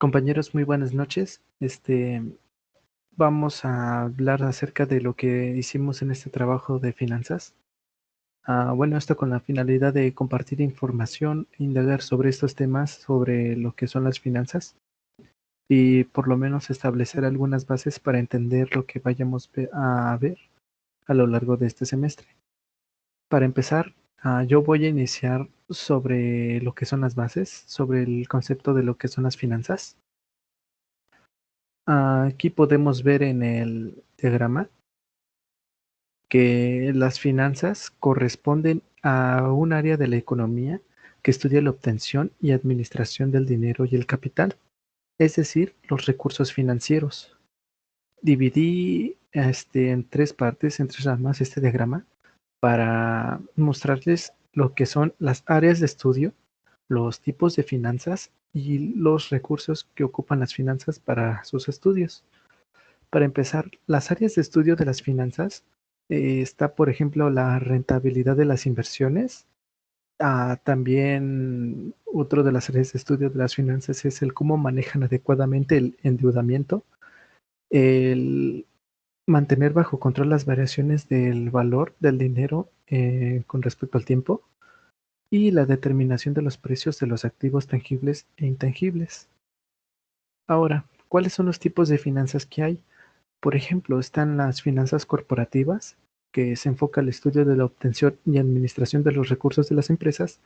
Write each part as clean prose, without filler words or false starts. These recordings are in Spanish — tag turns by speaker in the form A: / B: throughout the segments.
A: Compañeros, muy buenas noches. Vamos a hablar acerca de lo que hicimos en este trabajo de finanzas. Bueno, esto con la finalidad de compartir información, indagar sobre estos temas, sobre lo que son las finanzas y por lo menos establecer algunas bases para entender lo que vayamos a ver a lo largo de este semestre. Para empezar, yo voy a iniciar sobre lo que son las bases, sobre el concepto de lo que son las finanzas. Aquí podemos ver en el diagrama que las finanzas corresponden a un área de la economía que estudia la obtención y administración del dinero y el capital, es decir, los recursos financieros. Dividí en tres partes, en tres ramas, este diagrama para mostrarles lo que son las áreas de estudio, los tipos de finanzas y los recursos que ocupan las finanzas para sus estudios. Para empezar, las áreas de estudio de las finanzas está, por ejemplo, la rentabilidad de las inversiones. También otro de las áreas de estudio de las finanzas es el cómo manejan adecuadamente el endeudamiento, el mantener bajo control las variaciones del valor del dinero con respecto al tiempo y la determinación de los precios de los activos tangibles e intangibles. Ahora, ¿cuáles son los tipos de finanzas que hay? Por ejemplo, están las finanzas corporativas, que se enfoca al estudio de la obtención y administración de los recursos de las empresas,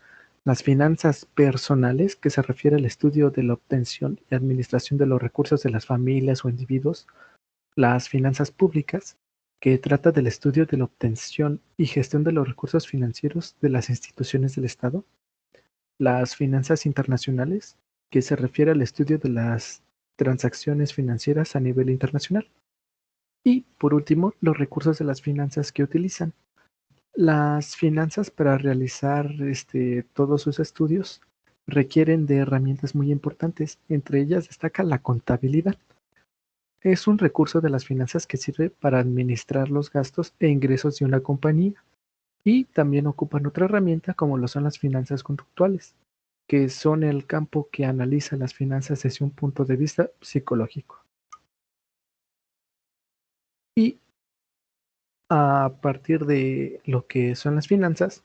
A: las finanzas personales, que se refiere al estudio de la obtención y administración de los recursos de las familias o individuos, las finanzas públicas, que trata del estudio de la obtención y gestión de los recursos financieros de las instituciones del Estado, las finanzas internacionales, que se refiere al estudio de las transacciones financieras a nivel internacional. Y, por último, los recursos de las finanzas que utilizan. Las finanzas para realizar todos sus estudios requieren de herramientas muy importantes. Entre ellas destaca la contabilidad. Es un recurso de las finanzas que sirve para administrar los gastos e ingresos de una compañía. Y también ocupan otra herramienta como lo son las finanzas conductuales, que son el campo que analiza las finanzas desde un punto de vista psicológico. Y a partir de lo que son las finanzas,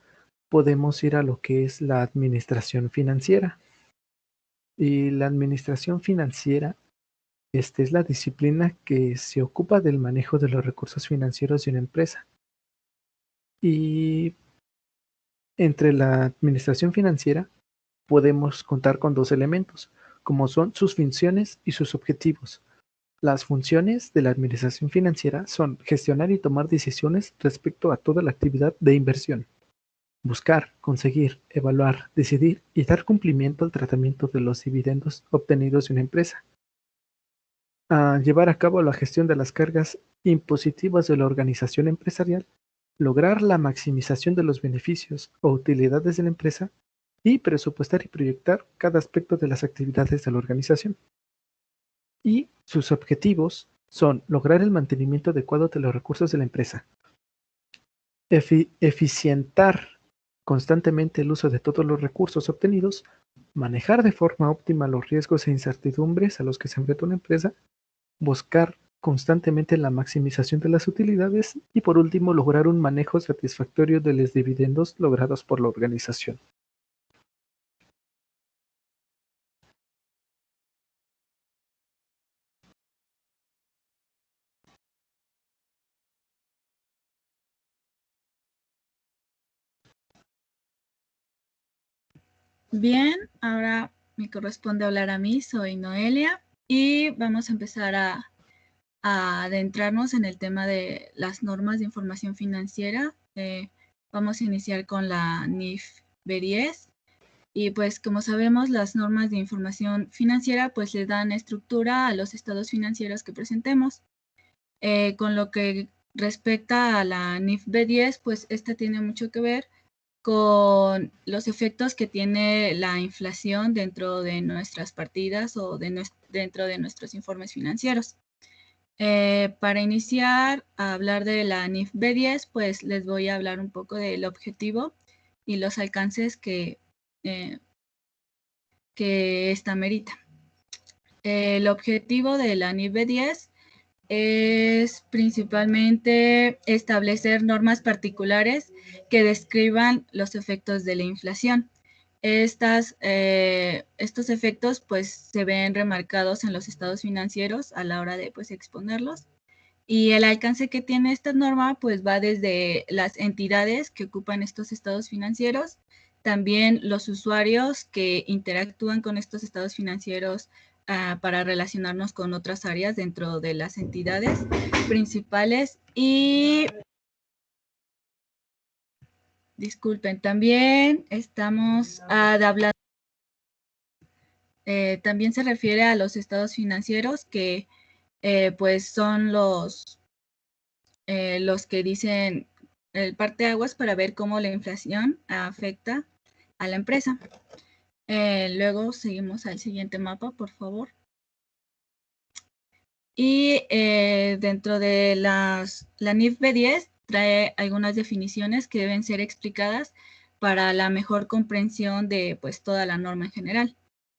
A: podemos ir a lo que es la administración financiera. Y la administración financiera, es la disciplina que se ocupa del manejo de los recursos financieros de una empresa. Y entre la administración financiera podemos contar con dos elementos, como son sus funciones y sus objetivos. Las funciones de la administración financiera son gestionar y tomar decisiones respecto a toda la actividad de inversión. Buscar, conseguir, evaluar, decidir y dar cumplimiento al tratamiento de los dividendos obtenidos de una empresa. Llevar a cabo la gestión de las cargas impositivas de la organización empresarial, lograr la maximización de los beneficios o utilidades de la empresa y presupuestar y proyectar cada aspecto de las actividades de la organización. Y sus objetivos son lograr el mantenimiento adecuado de los recursos de la empresa, eficientar constantemente el uso de todos los recursos obtenidos, manejar de forma óptima los riesgos e incertidumbres a los que se enfrenta una empresa, buscar constantemente la maximización de las utilidades y por último lograr un manejo satisfactorio de los dividendos logrados por la organización.
B: Bien, ahora me corresponde hablar a mí, soy Noelia y vamos a empezar a adentrarnos en el tema de las normas de información financiera. Vamos a iniciar con la NIF B10 y pues como sabemos las normas de información financiera pues le dan estructura a los estados financieros que presentemos. Con lo que respecta a la NIF B10 pues esta tiene mucho que ver con los efectos que tiene la inflación dentro de nuestras partidas o dentro de nuestros informes financieros. Para iniciar a hablar de la NIF B10, pues les voy a hablar un poco del objetivo y los alcances que esta merita. El objetivo de la NIF B10 es principalmente establecer normas particulares que describan los efectos de la inflación. Estos efectos pues se ven remarcados en los estados financieros a la hora de pues exponerlos. Y el alcance que tiene esta norma pues va desde las entidades que ocupan estos estados financieros, también los usuarios que interactúan con estos estados financieros para relacionarnos con otras áreas dentro de las entidades principales y disculpen, también estamos hablando, también se refiere a los estados financieros que pues son los que dicen el parteaguas para ver cómo la inflación afecta a la empresa. Luego seguimos al siguiente mapa, por favor. Y dentro de la NIF B10 trae algunas definiciones que deben ser explicadas para la mejor comprensión de pues toda la norma en general.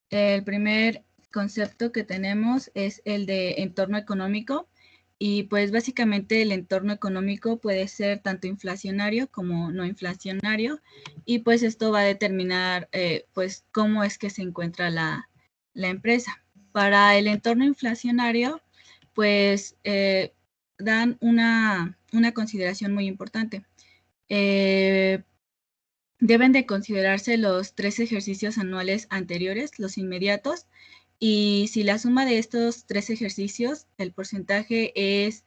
B: El primer concepto que tenemos es el de entorno económico y pues básicamente el entorno económico puede ser tanto inflacionario como no inflacionario y pues esto va a determinar pues cómo es que se encuentra la empresa. Para el entorno inflacionario pues dan una consideración muy importante. Deben de considerarse los 3 ejercicios anuales anteriores, los inmediatos, y si la suma de estos 3 ejercicios, el porcentaje es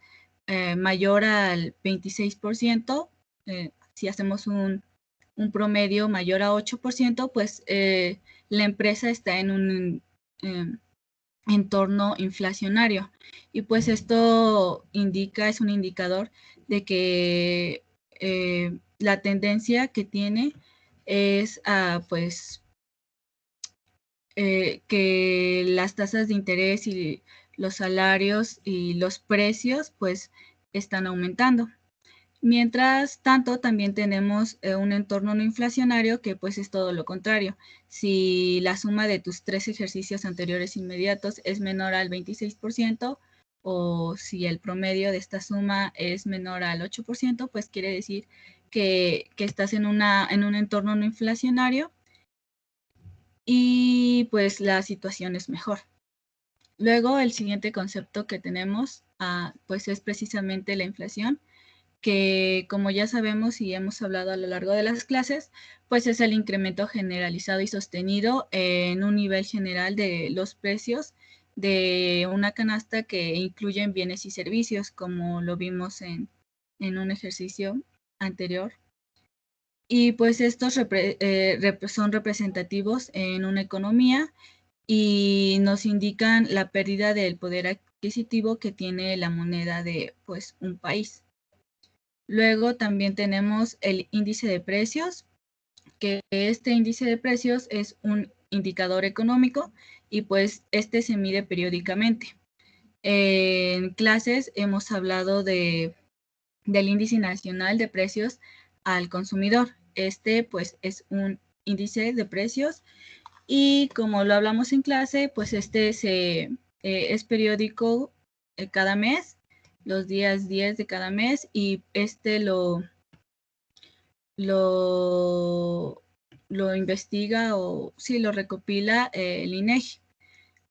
B: mayor al 26%, si hacemos un promedio mayor a 8%, pues la empresa está en un entorno inflacionario. Y pues esto es un indicador de que la tendencia que tiene es pues que las tasas de interés y los salarios y los precios pues están aumentando. Mientras tanto, también tenemos un entorno no inflacionario que pues es todo lo contrario. Si la suma de tus 3 ejercicios anteriores inmediatos es menor al 26% o si el promedio de esta suma es menor al 8%, pues quiere decir que estás en un entorno no inflacionario y pues la situación es mejor. Luego, el siguiente concepto que tenemos pues es precisamente la inflación, que como ya sabemos y hemos hablado a lo largo de las clases, pues es el incremento generalizado y sostenido en un nivel general de los precios de una canasta que incluyen bienes y servicios, como lo vimos en un ejercicio anterior. Y pues estos son representativos en una economía y nos indican la pérdida del poder adquisitivo que tiene la moneda de pues un país. Luego también tenemos el índice de precios, que este índice de precios es un indicador económico y pues este se mide periódicamente. En clases hemos hablado del índice nacional de precios al consumidor. Este pues es un índice de precios y como lo hablamos en clase, pues este es periódico cada mes, los días 10 de cada mes y este lo investiga o sí lo recopila el INEGI.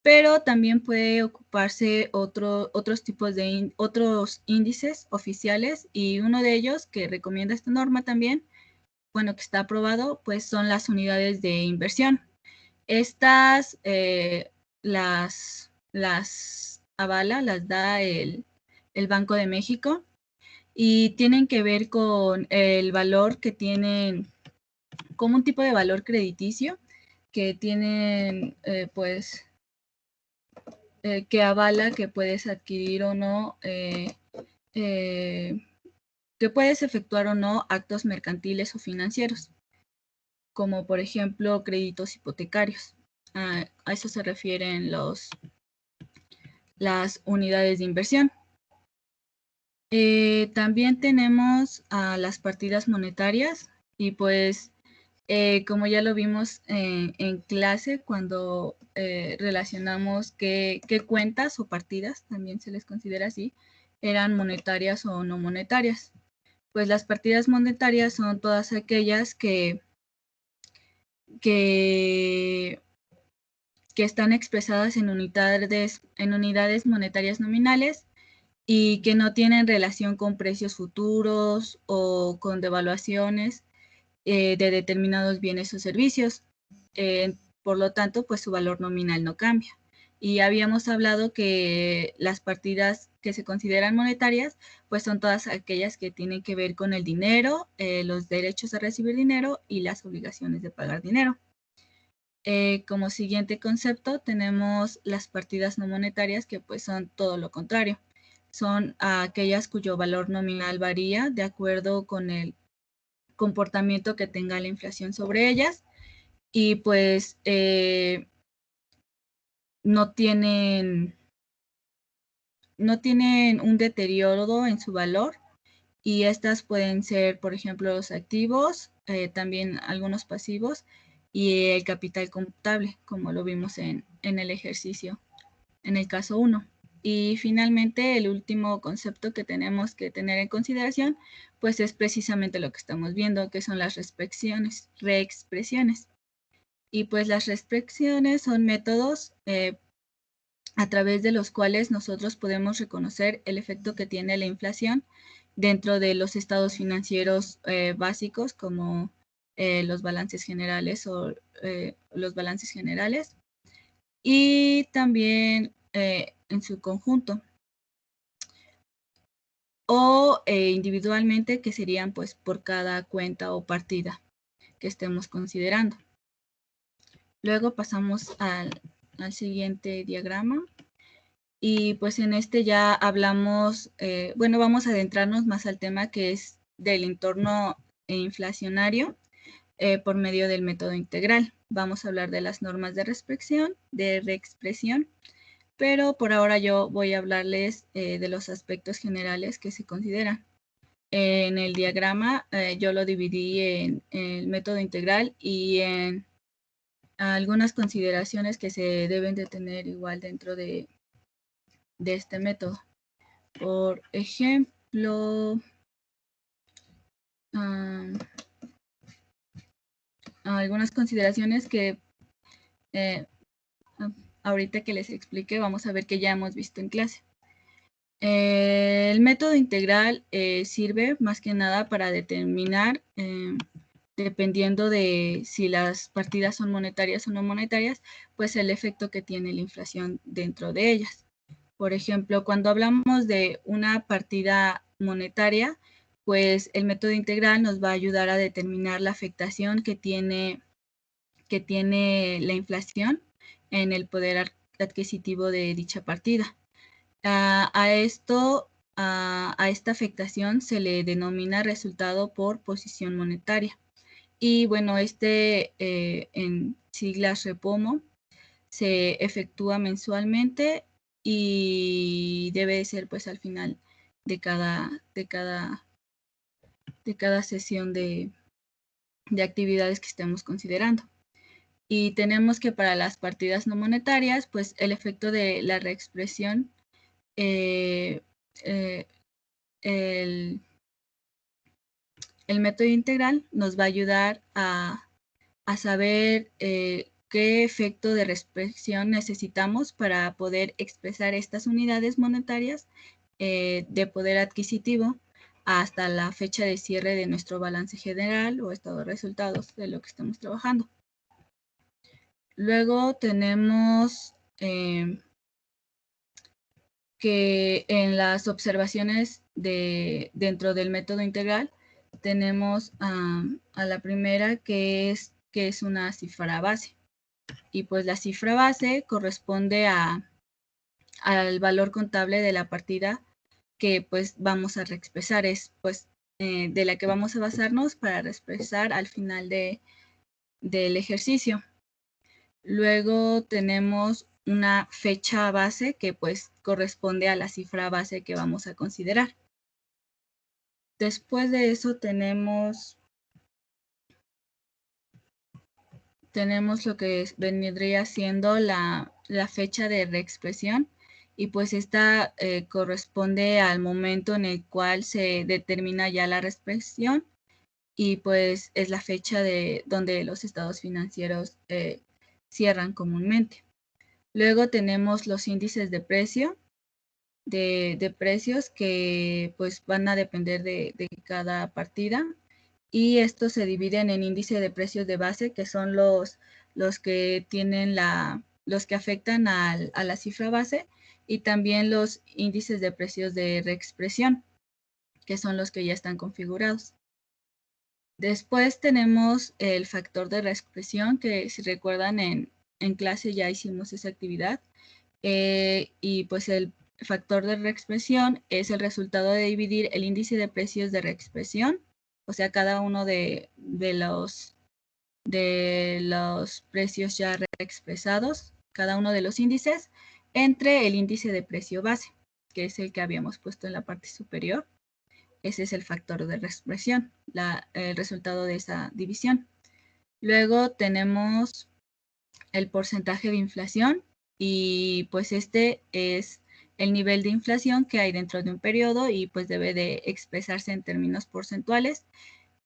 B: Pero también puede ocuparse otros tipos de otros índices oficiales y uno de ellos que recomienda esta norma también, bueno, que está aprobado, pues son las unidades de inversión. Estas las avala, las da el Banco de México y tienen que ver con el valor que tienen, como un tipo de valor crediticio que tienen, pues, que avala que puedes adquirir o no, que puedes efectuar o no actos mercantiles o financieros, como por ejemplo créditos hipotecarios. A eso se refieren las unidades de inversión. También tenemos a las partidas monetarias y pues Como ya lo vimos en clase, cuando relacionamos qué cuentas o partidas, también se les considera así, eran monetarias o no monetarias. Pues las partidas monetarias son todas aquellas que están expresadas en unidades monetarias nominales y que no tienen relación con precios futuros o con devaluaciones de determinados bienes o servicios. Por lo tanto, pues su valor nominal no cambia. Y habíamos hablado que las partidas que se consideran monetarias, pues son todas aquellas que tienen que ver con el dinero, los derechos a recibir dinero y las obligaciones de pagar dinero. Como siguiente concepto tenemos las partidas no monetarias, que pues son todo lo contrario. Son aquellas cuyo valor nominal varía de acuerdo con el comportamiento que tenga la inflación sobre ellas y pues no tienen un deterioro en su valor, y estas pueden ser, por ejemplo, los activos, también algunos pasivos y el capital contable, como lo vimos en el ejercicio, en el caso 1. Y finalmente, el último concepto que tenemos que tener en consideración, pues es precisamente lo que estamos viendo, que son las reexpresiones. Y pues las reexpresiones son métodos a través de los cuales nosotros podemos reconocer el efecto que tiene la inflación dentro de los estados financieros básicos, como los balances generales o los balances generales, y también en su conjunto, o individualmente, que serían pues por cada cuenta o partida que estemos considerando. Luego pasamos al siguiente diagrama. Y pues en este ya hablamos, bueno, vamos a adentrarnos más al tema que es del entorno inflacionario por medio del método integral. Vamos a hablar de las normas de reexpresión, pero por ahora yo voy a hablarles de los aspectos generales que se consideran. En el diagrama yo lo dividí en el método integral y en algunas consideraciones que se deben de tener igual dentro de este método. Por ejemplo, algunas consideraciones que ahorita que les explique vamos a ver que ya hemos visto en clase. El método integral sirve más que nada para determinar, dependiendo de si las partidas son monetarias o no monetarias, pues el efecto que tiene la inflación dentro de ellas. Por ejemplo, cuando hablamos de una partida monetaria, pues el método integral nos va a ayudar a determinar la afectación que tiene la inflación en el poder adquisitivo de dicha partida. A esta afectación se le denomina resultado por posición monetaria. Y bueno, en siglas REPOMO se efectúa mensualmente y debe ser pues al final de cada sesión de actividades que estemos considerando. Y tenemos que para las partidas no monetarias, pues el efecto de la reexpresión, el método integral nos va a ayudar a saber qué efecto de reexpresión necesitamos para poder expresar estas unidades monetarias de poder adquisitivo hasta la fecha de cierre de nuestro balance general o estado de resultados de lo que estamos trabajando. Luego tenemos que en las observaciones dentro del método integral tenemos a la primera que es una cifra base. Y pues la cifra base corresponde al valor contable de la partida que pues vamos a reexpresar, es pues de la que vamos a basarnos para reexpresar al final del ejercicio. Luego tenemos una fecha base que pues corresponde a la cifra base que vamos a considerar. Después de eso tenemos tenemos lo que vendría siendo la fecha de reexpresión, y pues esta corresponde al momento en el cual se determina ya la reexpresión, y pues es la fecha de donde los estados financieros cierran comúnmente. Luego tenemos los índices de precio, de precios que pues van a depender de cada partida, y estos se dividen en índice de precios de base, que son los que tienen los que afectan a la cifra base, y también los índices de precios de reexpresión, que son los que ya están configurados. Después tenemos el factor de reexpresión, que si recuerdan en clase ya hicimos esa actividad, y pues el factor de reexpresión es el resultado de dividir el índice de precios de reexpresión, o sea, cada uno de los precios ya reexpresados, cada uno de los índices, entre el índice de precio base, que es el que habíamos puesto en la parte superior. Ese es el factor de reexpresión, el resultado de esa división. Luego tenemos el porcentaje de inflación, y pues este es el nivel de inflación que hay dentro de un periodo, y pues debe de expresarse en términos porcentuales,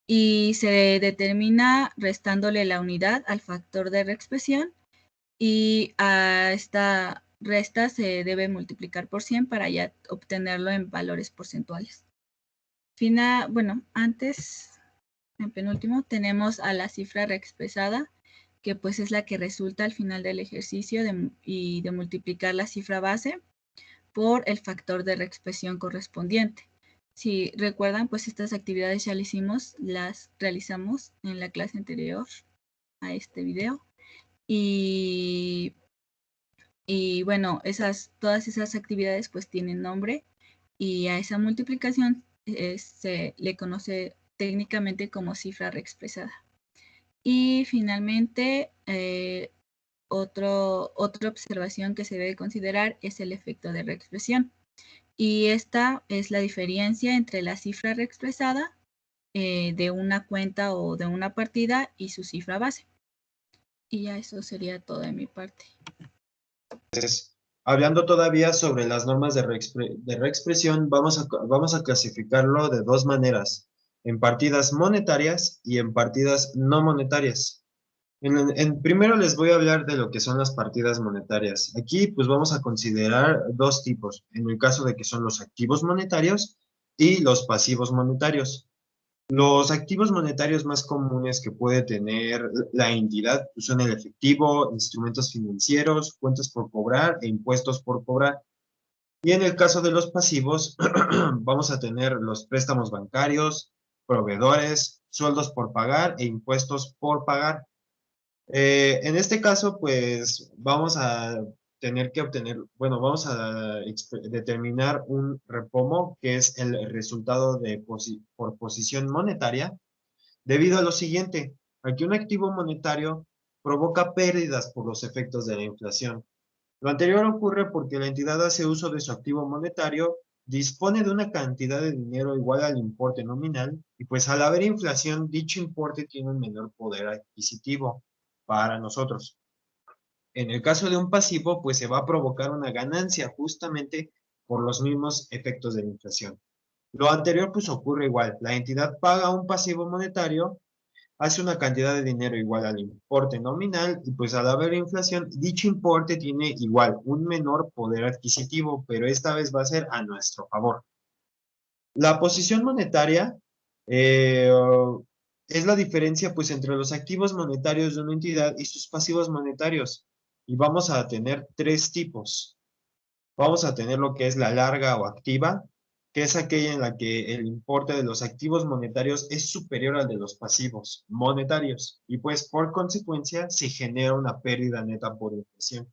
B: y se determina restándole la unidad al factor de reexpresión, y a esta resta se debe multiplicar por 100 para ya obtenerlo en valores porcentuales. Bueno, antes, en penúltimo, tenemos a la cifra reexpresada, que pues es la que resulta al final del ejercicio y de multiplicar la cifra base por el factor de reexpresión correspondiente. Si recuerdan, pues estas actividades ya las realizamos en la clase anterior a este video. Y bueno, todas esas actividades pues tienen nombre, y a esa multiplicación se le conoce técnicamente como cifra reexpresada. Y finalmente, otra observación que se debe considerar es el efecto de reexpresión. Y esta es la diferencia entre la cifra reexpresada de una cuenta o de una partida y su cifra base. Y ya eso sería todo de mi parte.
C: Entonces, hablando todavía sobre las normas de reexpresión, vamos a clasificarlo de dos maneras, en partidas monetarias y en partidas no monetarias. Primero les voy a hablar de lo que son las partidas monetarias. Aquí pues vamos a considerar dos tipos, en el caso de que son los activos monetarios y los pasivos monetarios. Los activos monetarios más comunes que puede tener la entidad pues, son el efectivo, instrumentos financieros, cuentas por cobrar e impuestos por cobrar. Y en el caso de los pasivos, vamos a tener los préstamos bancarios, proveedores, sueldos por pagar e impuestos por pagar. En este caso, pues vamos a tener que vamos a determinar un repomo, que es el resultado por posición monetaria, debido a lo siguiente, aquí un activo monetario provoca pérdidas por los efectos de la inflación. Lo anterior ocurre porque la entidad hace uso de su activo monetario, dispone de una cantidad de dinero igual al importe nominal, y pues al haber inflación, dicho importe tiene un menor poder adquisitivo para nosotros. En el caso de un pasivo, pues se va a provocar una ganancia justamente por los mismos efectos de la inflación. Lo anterior pues ocurre igual, la entidad paga un pasivo monetario, hace una cantidad de dinero igual al importe nominal, y pues al haber inflación, dicho importe tiene igual un menor poder adquisitivo, pero esta vez va a ser a nuestro favor. La posición monetaria es la diferencia pues entre los activos monetarios de una entidad y sus pasivos monetarios. Y vamos a tener tres tipos. Vamos a tener lo que es la larga o activa, que es aquella en la que el importe de los activos monetarios es superior al de los pasivos monetarios, y pues por consecuencia se genera una pérdida neta por inflación.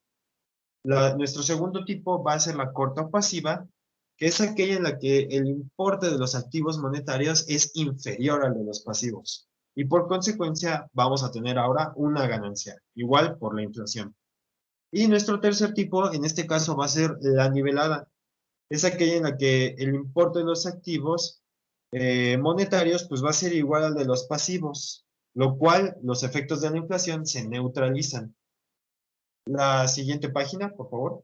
C: Nuestro segundo tipo va a ser la corta o pasiva, que es aquella en la que el importe de los activos monetarios es inferior al de los pasivos, y por consecuencia vamos a tener ahora una ganancia, igual por la inflación. Y nuestro tercer tipo, en este caso, va a ser la nivelada. Es aquella en la que el importe de los activos monetarios pues va a ser igual al de los pasivos. lo cual los efectos de la inflación se neutralizan. La siguiente página, por favor.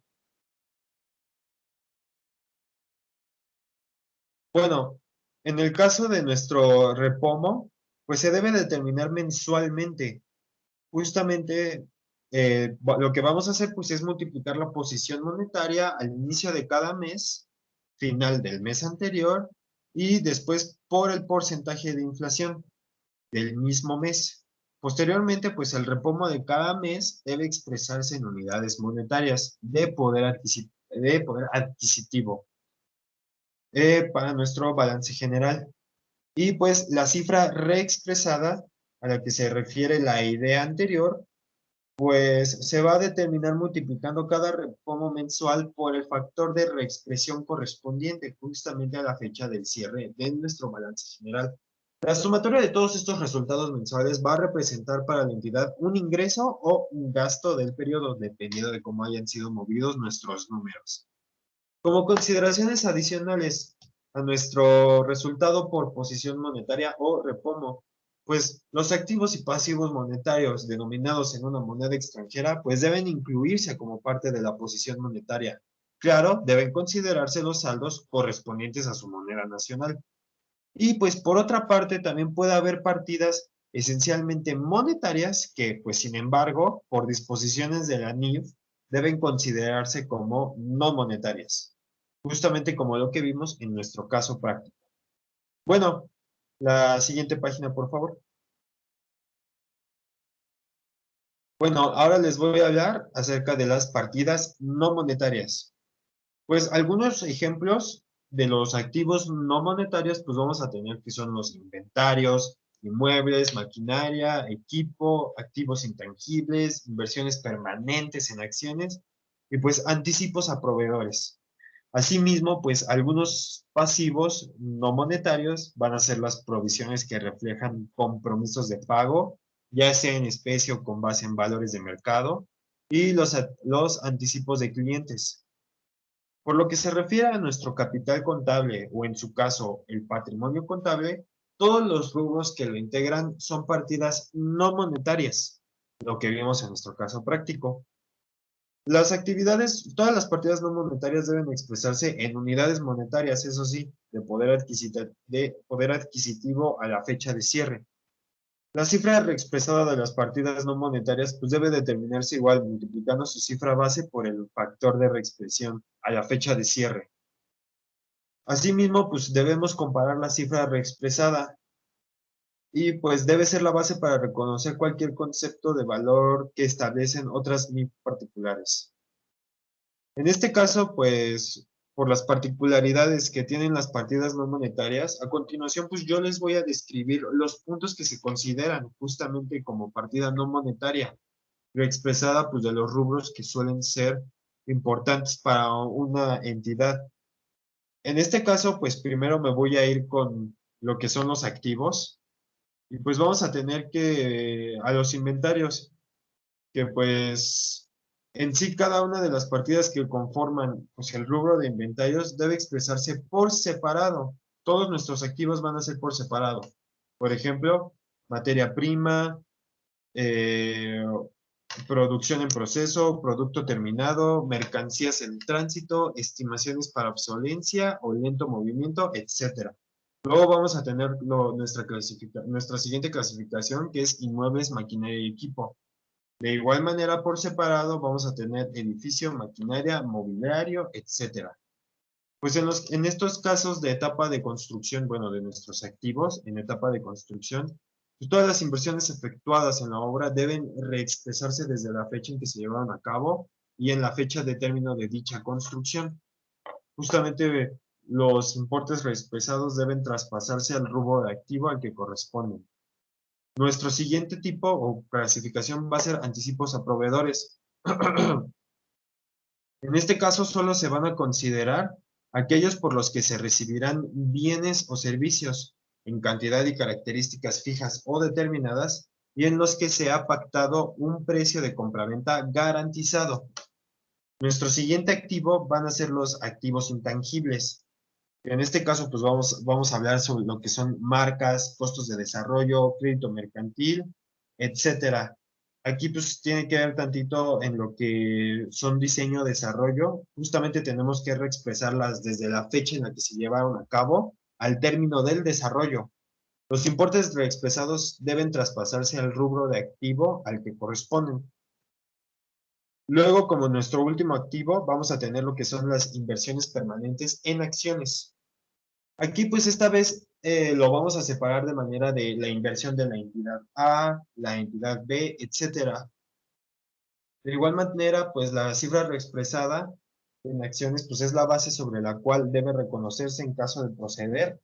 C: Bueno, en el caso de nuestro repomo, pues se debe determinar mensualmente. Justamente lo que vamos a hacer pues es multiplicar la posición monetaria al inicio de cada mes, final del mes anterior, y después por el porcentaje de inflación del mismo mes. Posteriormente, pues el repomo de cada mes debe expresarse en unidades monetarias de poder adquisitivo para nuestro balance general. Y pues la cifra reexpresada a la que se refiere la idea anterior, pues se va a determinar multiplicando cada repomo mensual por el factor de reexpresión correspondiente justamente a la fecha del cierre de nuestro balance general. La sumatoria de todos estos resultados mensuales va a representar para la entidad un ingreso o un gasto del periodo, dependiendo de cómo hayan sido movidos nuestros números. Como consideraciones adicionales a nuestro resultado por posición monetaria o repomo, pues los activos y pasivos monetarios denominados en una moneda extranjera, pues deben incluirse como parte de la posición monetaria. Claro, deben considerarse los saldos correspondientes a su moneda nacional. Y pues por otra parte también puede haber partidas esencialmente monetarias que pues sin embargo por disposiciones de la NIF deben considerarse como no monetarias, justamente como lo que vimos en nuestro caso práctico. Bueno, la siguiente página por favor. Bueno, ahora les voy a hablar acerca de las partidas no monetarias. Pues algunos ejemplos de los activos no monetarios, pues vamos a tener que son los inventarios, inmuebles, maquinaria, equipo, activos intangibles, inversiones permanentes en acciones y pues anticipos a proveedores. Asimismo, pues algunos pasivos no monetarios van a ser las provisiones que reflejan compromisos de pago, ya sea en especie o con base en valores de mercado, y los anticipos de clientes. Por lo que se refiere a nuestro capital contable o en su caso el patrimonio contable, todos los rubros que lo integran son partidas no monetarias, lo que vimos en nuestro caso práctico. Las actividades, todas las partidas no monetarias deben expresarse en unidades monetarias, eso sí, de poder adquisitivo a la fecha de cierre. La cifra reexpresada de las partidas no monetarias pues debe determinarse igual multiplicando su cifra base por el factor de reexpresión a la fecha de cierre. Asimismo, pues debemos comparar la cifra reexpresada y pues debe ser la base para reconocer cualquier concepto de valor que establecen otras NIF particulares. En este caso, pues por las particularidades que tienen las partidas no monetarias, a continuación pues yo les voy a describir los puntos que se consideran justamente como partida no monetaria, reexpresada pues de los rubros que suelen ser importantes para una entidad. En este caso, pues primero me voy a ir con lo que son los activos y pues vamos a tener que a los inventarios, que pues en sí cada una de las partidas que conforman pues, el rubro de inventarios debe expresarse por separado. Todos nuestros activos van a ser por separado. Por ejemplo, materia prima, producción en proceso, producto terminado, mercancías en tránsito, estimaciones para obsolencia o lento movimiento, etcétera. Luego vamos a tener nuestra siguiente clasificación, que es inmuebles, maquinaria y equipo. De igual manera, por separado, vamos a tener edificio, maquinaria, mobiliario, etcétera. Pues en estos casos de etapa de construcción, bueno, de nuestros activos en etapa de construcción, pues todas las inversiones efectuadas en la obra deben reexpresarse desde la fecha en que se llevaron a cabo y en la fecha de término de dicha construcción. Justamente los importes reexpresados deben traspasarse al rubro de activo al que corresponden. Nuestro siguiente tipo o clasificación va a ser anticipos a proveedores. En este caso solo se van a considerar aquellos por los que se recibirán bienes o servicios en cantidad y características fijas o determinadas y en los que se ha pactado un precio de compraventa garantizado. Nuestro siguiente activo van a ser los activos intangibles. En este caso, pues vamos a hablar sobre lo que son marcas, costos de desarrollo, crédito mercantil, etcétera. Aquí pues tiene que ver tantito en lo que son diseño, desarrollo. Justamente tenemos que reexpresarlas desde la fecha en la que se llevaron a cabo al término del desarrollo. Los importes reexpresados deben traspasarse al rubro de activo al que corresponden. Luego, como nuestro último activo, vamos a tener lo que son las inversiones permanentes en acciones. Aquí, pues esta vez lo vamos a separar de manera de la inversión de la entidad A, la entidad B, etcétera. De igual manera, pues la cifra reexpresada en acciones, pues es la base sobre la cual debe reconocerse en caso de proceder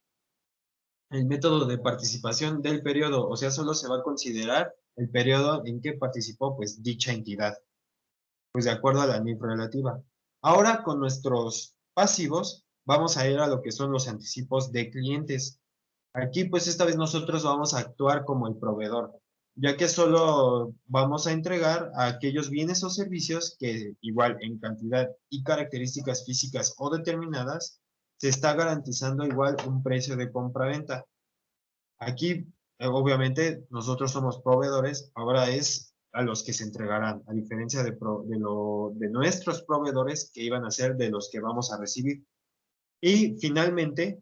C: el método de participación del periodo, o sea, solo se va a considerar el periodo en que participó, pues, dicha entidad, pues de acuerdo a la NIF relativa. Ahora, con nuestros pasivos, vamos a ir a lo que son los anticipos de clientes. Aquí, pues esta vez nosotros vamos a actuar como el proveedor, ya que solo vamos a entregar a aquellos bienes o servicios que, igual en cantidad y características físicas o determinadas, se está garantizando igual un precio de compra-venta. Aquí, obviamente, nosotros somos proveedores, ahora es a los que se entregarán, a diferencia de nuestros proveedores que iban a ser de los que vamos a recibir. Y finalmente,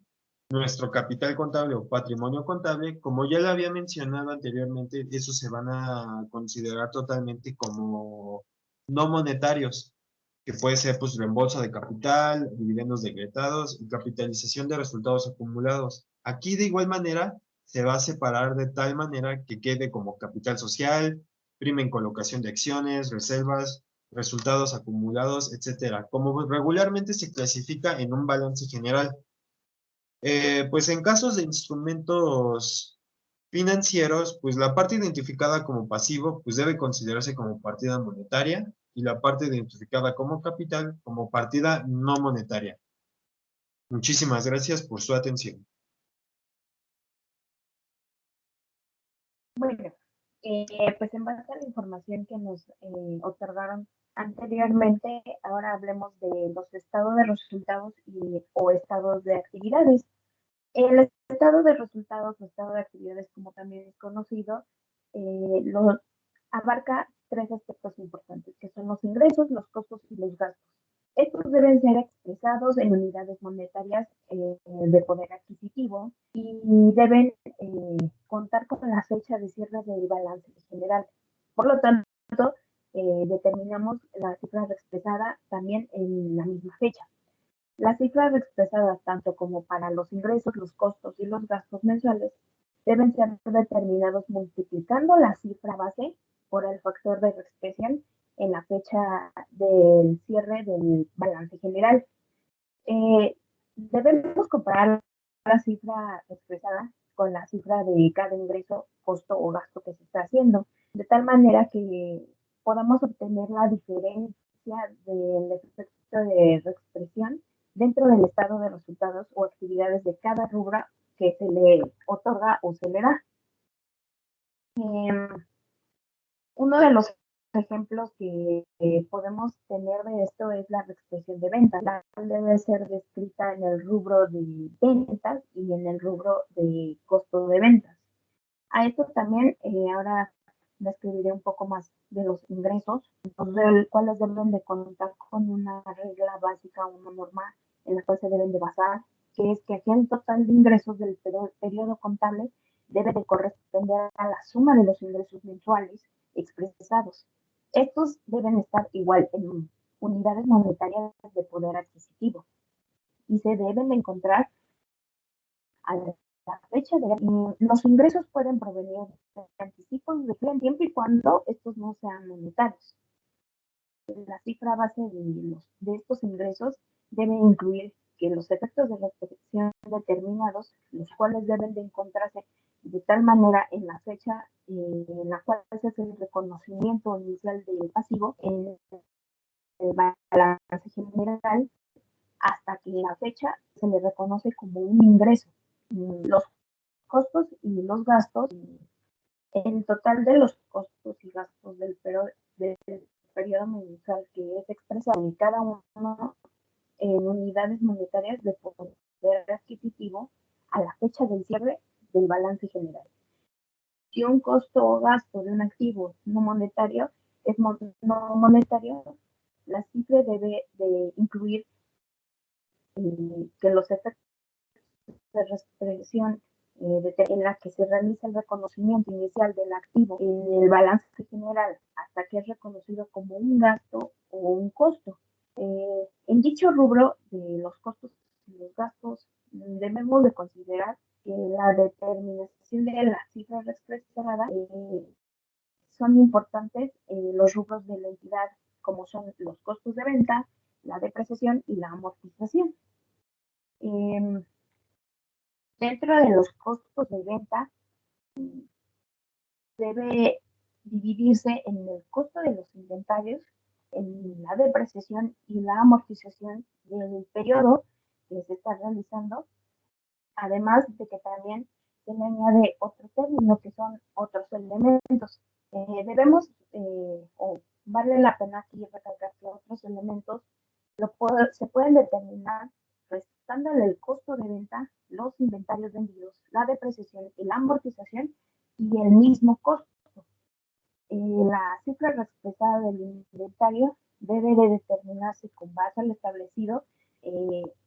C: nuestro capital contable o patrimonio contable, como ya lo había mencionado anteriormente, esos se van a considerar totalmente como no monetarios, que puede ser pues reembolso de capital, dividendos decretados y capitalización de resultados acumulados. Aquí de igual manera se va a separar de tal manera que quede como capital social, prima en colocación de acciones, reservas, resultados acumulados, etcétera. Como regularmente se clasifica en un balance general. Pues en casos de instrumentos financieros, pues la parte identificada como pasivo, pues debe considerarse como partida monetaria y la parte identificada como capital como partida no monetaria. Muchísimas gracias por su atención.
D: Bueno, pues en base a la información que nos otorgaron anteriormente, ahora hablemos de los estados de resultados o estados de actividades. El estado de resultados o estado de actividades, como también es conocido, lo abarca tres aspectos importantes, que son los ingresos, los costos y los gastos. Estos deben ser expresados en unidades monetarias de poder adquisitivo y deben contar con la fecha de cierre del balance general. Por lo tanto, determinamos la cifra expresada también en la misma fecha. Las cifras expresadas tanto como para los ingresos, los costos y los gastos mensuales deben ser determinados multiplicando la cifra base por el factor de reexpresión en la fecha del cierre del balance general. Debemos comparar la cifra expresada con la cifra de cada ingreso, costo o gasto que se está haciendo, de tal manera que podamos obtener la diferencia del efecto de reexpresión dentro del estado de resultados o actividades de cada rubro que se le otorga o se le da. Uno de los ejemplos que podemos tener de esto es la reexpresión de ventas, la cual debe ser descrita en el rubro de ventas y en el rubro de costo de ventas. A esto también ahora describiré un poco más de los ingresos, los cuales deben de contar con una regla básica, una norma en la cual se deben de basar, que es que aquí el total de ingresos del periodo contable debe de corresponder a la suma de los ingresos mensuales expresados. Estos deben estar igual en unidades monetarias de poder adquisitivo y se deben de encontrar a la fecha de los ingresos pueden provenir de anticipos de tiempo y cuando estos no sean monetarios. La cifra base de estos ingresos debe incluir que los efectos de restricción determinados, los cuales deben de encontrarse de tal manera en la fecha en la cual se hace el reconocimiento inicial del pasivo en el balance general hasta que la fecha se le reconoce como un ingreso. Los costos y los gastos, el total de los costos y gastos del periodo mensual que es expresado en cada uno en unidades monetarias de poder poder adquisitivo a la fecha del cierre del balance general. Si un costo o gasto de un activo no monetario es no monetario, la cifra debe de incluir que los efectos de restricción en la que se realiza el reconocimiento inicial del activo en el balance general hasta que es reconocido como un gasto o un costo. En dicho rubro de los costos y los gastos debemos de considerar que la determinación de la cifra expresada son importantes los rubros de la entidad como son los costos de venta, la depreciación y la amortización. Dentro de los costos de venta debe dividirse en el costo de los inventarios, en la depreciación y la amortización del periodo que se está realizando, además de que también se le añade otro término que son otros elementos. Debemos, o vale la pena aquí recalcar que otros elementos se pueden determinar restándole el costo de venta, los inventarios vendidos, la depreciación y la amortización y el mismo costo. La cifra expresada del inventario debe de determinarse con base al establecido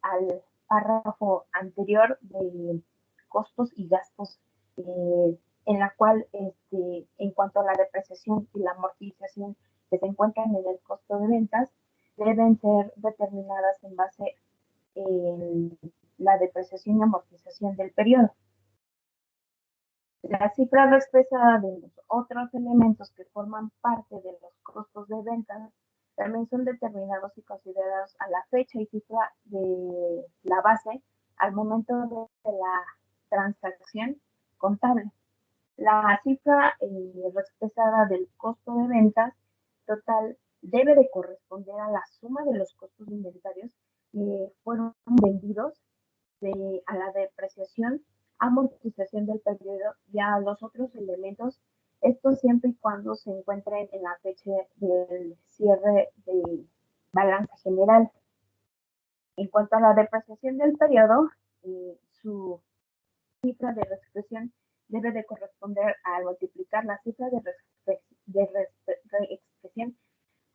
D: al párrafo anterior de costos y gastos, en la cual, en cuanto a la depreciación y la amortización que se encuentran en el costo de ventas, deben ser determinadas en base en la depreciación y amortización del periodo. La cifra expresada de los otros elementos que forman parte de los costos de ventas también son determinados y considerados a la fecha y cifra de la base al momento de la transacción contable. La cifra expresada del costo de ventas total debe de corresponder a la suma de los costos de inventarios que fueron vendidos a la depreciación, amortización del periodo y a los otros elementos, esto siempre y cuando se encuentren en la fecha del cierre del balance general. En cuanto a la depreciación del periodo, su cifra de reexpresión debe de corresponder al multiplicar la cifra de reexpresión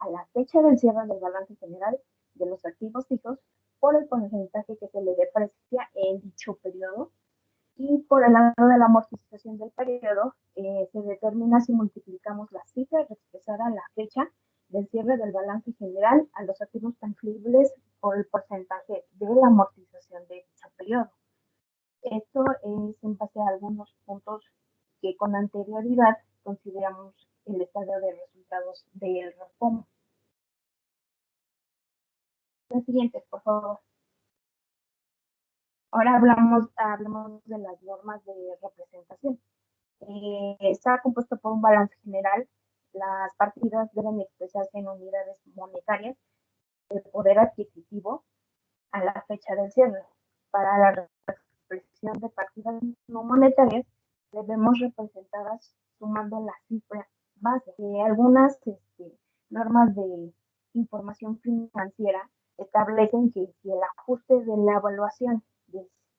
D: a la fecha del cierre del balance general de los activos fijos por el porcentaje que se le deprecia en dicho periodo, y por el lado de la amortización del periodo se determina si multiplicamos la cifra expresada a la fecha del cierre del balance general a los activos tangibles por el porcentaje de la amortización de dicho periodo. Esto es en base a algunos puntos que con anterioridad consideramos el estado de resultados del REFOMO. La siguiente, por favor. Ahora hablemos de las normas de representación. Está compuesto por un balance general. Las partidas deben expresarse en unidades monetarias de poder adquisitivo a la fecha del cierre. Para la expresión de partidas no monetarias, debemos representadas sumando la cifra base. Algunas normas de información financiera establecen que si el ajuste de la evaluación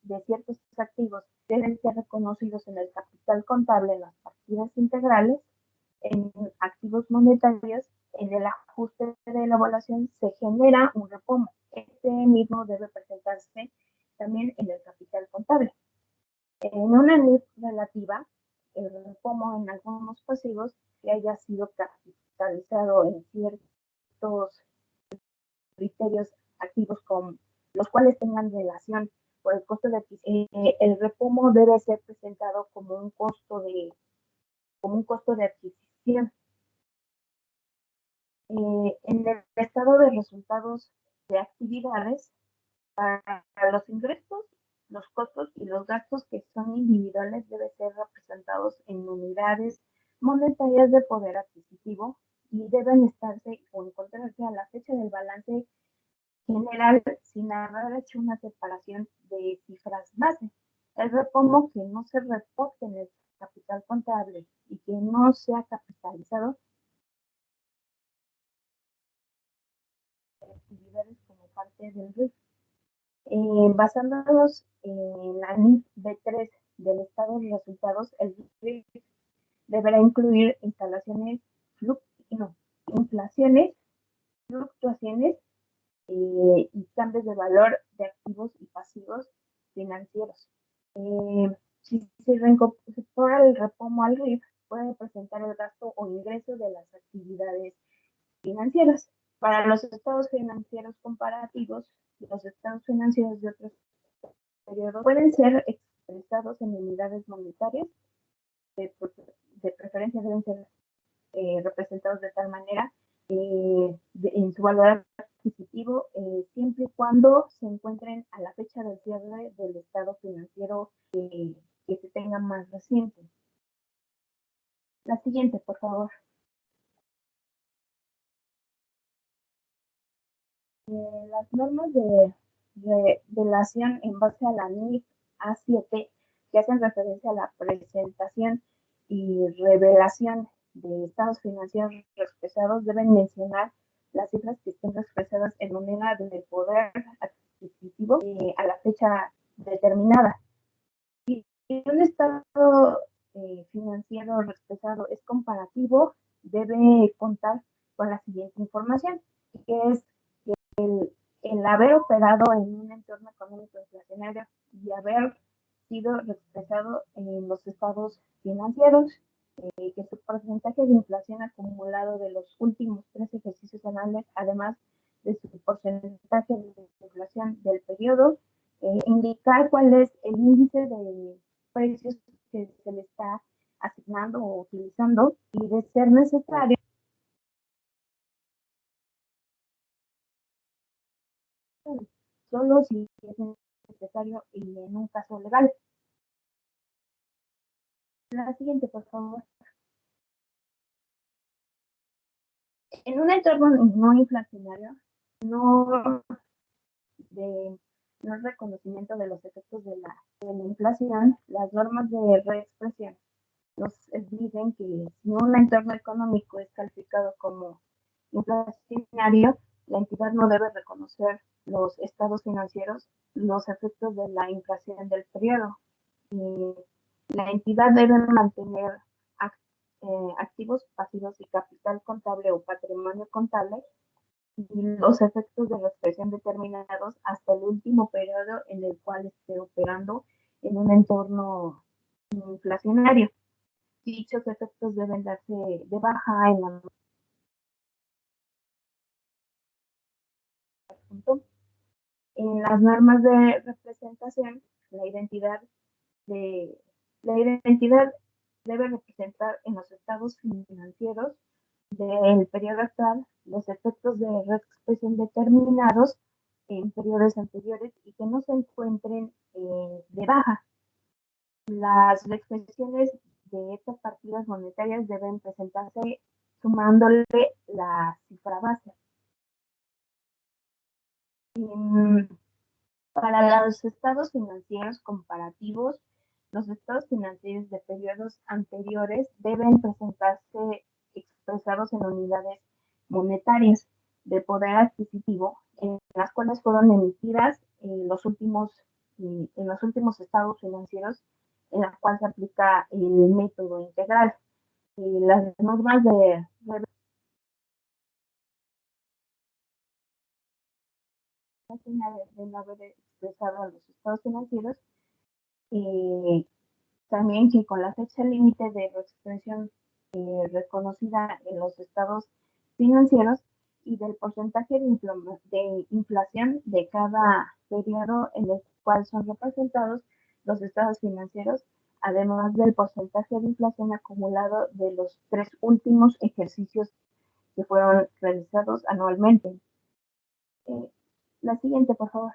D: de ciertos activos deben ser reconocidos en el capital contable en las partidas integrales, en activos monetarios, en el ajuste de la evaluación se genera un repomo. Este mismo debe presentarse también en el capital contable. En una NIF relativa, el repomo en algunos pasivos que haya sido capitalizado en ciertos criterios activos con los cuales tengan relación por el costo de adquisición, el repomo debe ser presentado como un costo de adquisición. En el estado de resultados de actividades, para los ingresos, los costos y los gastos que son individuales deben ser representados en unidades monetarias de poder adquisitivo y deben estarse o encontrarse a la fecha del balance general sin haber hecho una separación de cifras base. El repomo que no se reporte en el capital contable y que no sea capitalizado actividades como parte del RIF. Basándonos en la NIF B3 del estado de resultados, el RIF deberá incluir inflaciones, fluctuaciones y cambios de valor de activos y pasivos financieros. Si se incorpora el repomo al RIF, puede representar el gasto o ingreso de las actividades financieras. Para los estados financieros comparativos, los estados financieros de otros periodos pueden ser expresados en unidades monetarias, de preferencia deben ser representados de tal manera en su valor adquisitivo, siempre y cuando se encuentren a la fecha del cierre del estado financiero que se tenga más reciente. La siguiente, por favor. Las normas de revelación en base a la NIF A7 que hacen referencia a la presentación y revelación de estados financieros expresados deben mencionar las cifras que estén expresadas en moneda del poder adquisitivo a la fecha determinada. Si un estado financiero expresado es comparativo, debe contar con la siguiente información, que es el haber operado en un entorno económico inflacionario y haber sido expresado en los estados financieros, que su porcentaje de inflación acumulado de los últimos 3 ejercicios anuales, además de su porcentaje de inflación del periodo, indicar cuál es el índice de precios que se le está asignando o utilizando y de ser necesario solo si es necesario y en un caso legal. La siguiente, por favor. En un entorno no inflacionario, no de no reconocimiento de los efectos de la inflación, las normas de reexpresión nos dicen que si un entorno económico es calificado como inflacionario, la entidad no debe reconocer los estados financieros, los efectos de la inflación del periodo. La entidad debe mantener activos, pasivos y capital contable o patrimonio contable y los efectos de la expresión determinados hasta el último periodo en el cual esté operando en un entorno inflacionario. Dichos efectos deben darse de baja en la en las normas de representación, la identidad debe representar en los estados financieros del periodo actual los efectos de reexpresión determinados en periodos anteriores y que no se encuentren de baja. Las expresiones de estas partidas monetarias deben presentarse sumándole la cifra base. Para los estados financieros comparativos, los estados financieros de periodos anteriores deben presentarse expresados en unidades monetarias de poder adquisitivo, en las cuales fueron emitidas en los últimos estados financieros, en las cuales se aplica el método integral. Las normas de no haber expresado a los estados financieros, también que con la fecha límite de reexpresión reconocida en los estados financieros y del porcentaje de inflación de cada periodo en el cual son representados los estados financieros, además del porcentaje de inflación acumulado de los 3 últimos ejercicios que fueron realizados anualmente. La siguiente, por favor.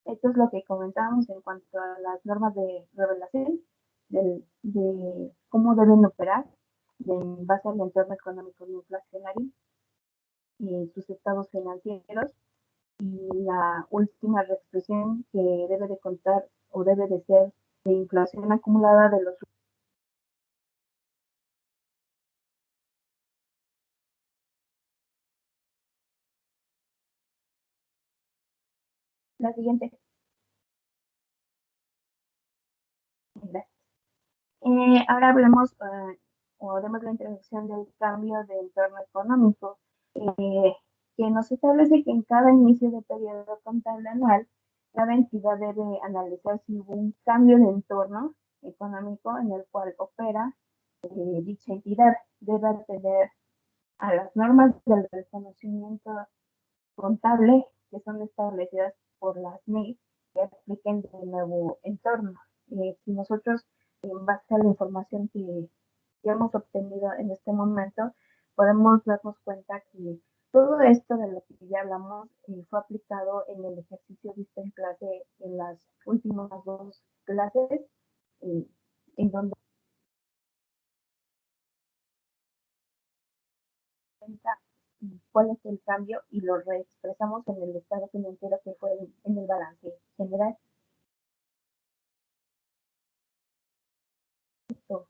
D: Esto es lo que comentábamos en cuanto a las normas de revelación, de cómo deben operar en base al entorno económico inflacionario y sus estados financieros. Y la última reexpresión que debe de contar o debe de ser de inflación acumulada de los La siguiente. Gracias. Ahora hablemos o demos la introducción del cambio de entorno económico, que nos establece que en cada inicio de periodo contable anual, cada entidad debe analizar si hubo un cambio de entorno económico en el cual opera dicha entidad. Debe atender a las normas del reconocimiento contable que son establecidas por las NIF que apliquen del nuevo entorno. Si nosotros, en base a la información que hemos obtenido en este momento, podemos darnos cuenta que todo esto de lo que ya hablamos fue aplicado en el ejercicio visto en clase en las últimas dos clases, eh, en donde cuál es el cambio y lo reexpresamos en el estado financiero que fue en el balance general. Esto.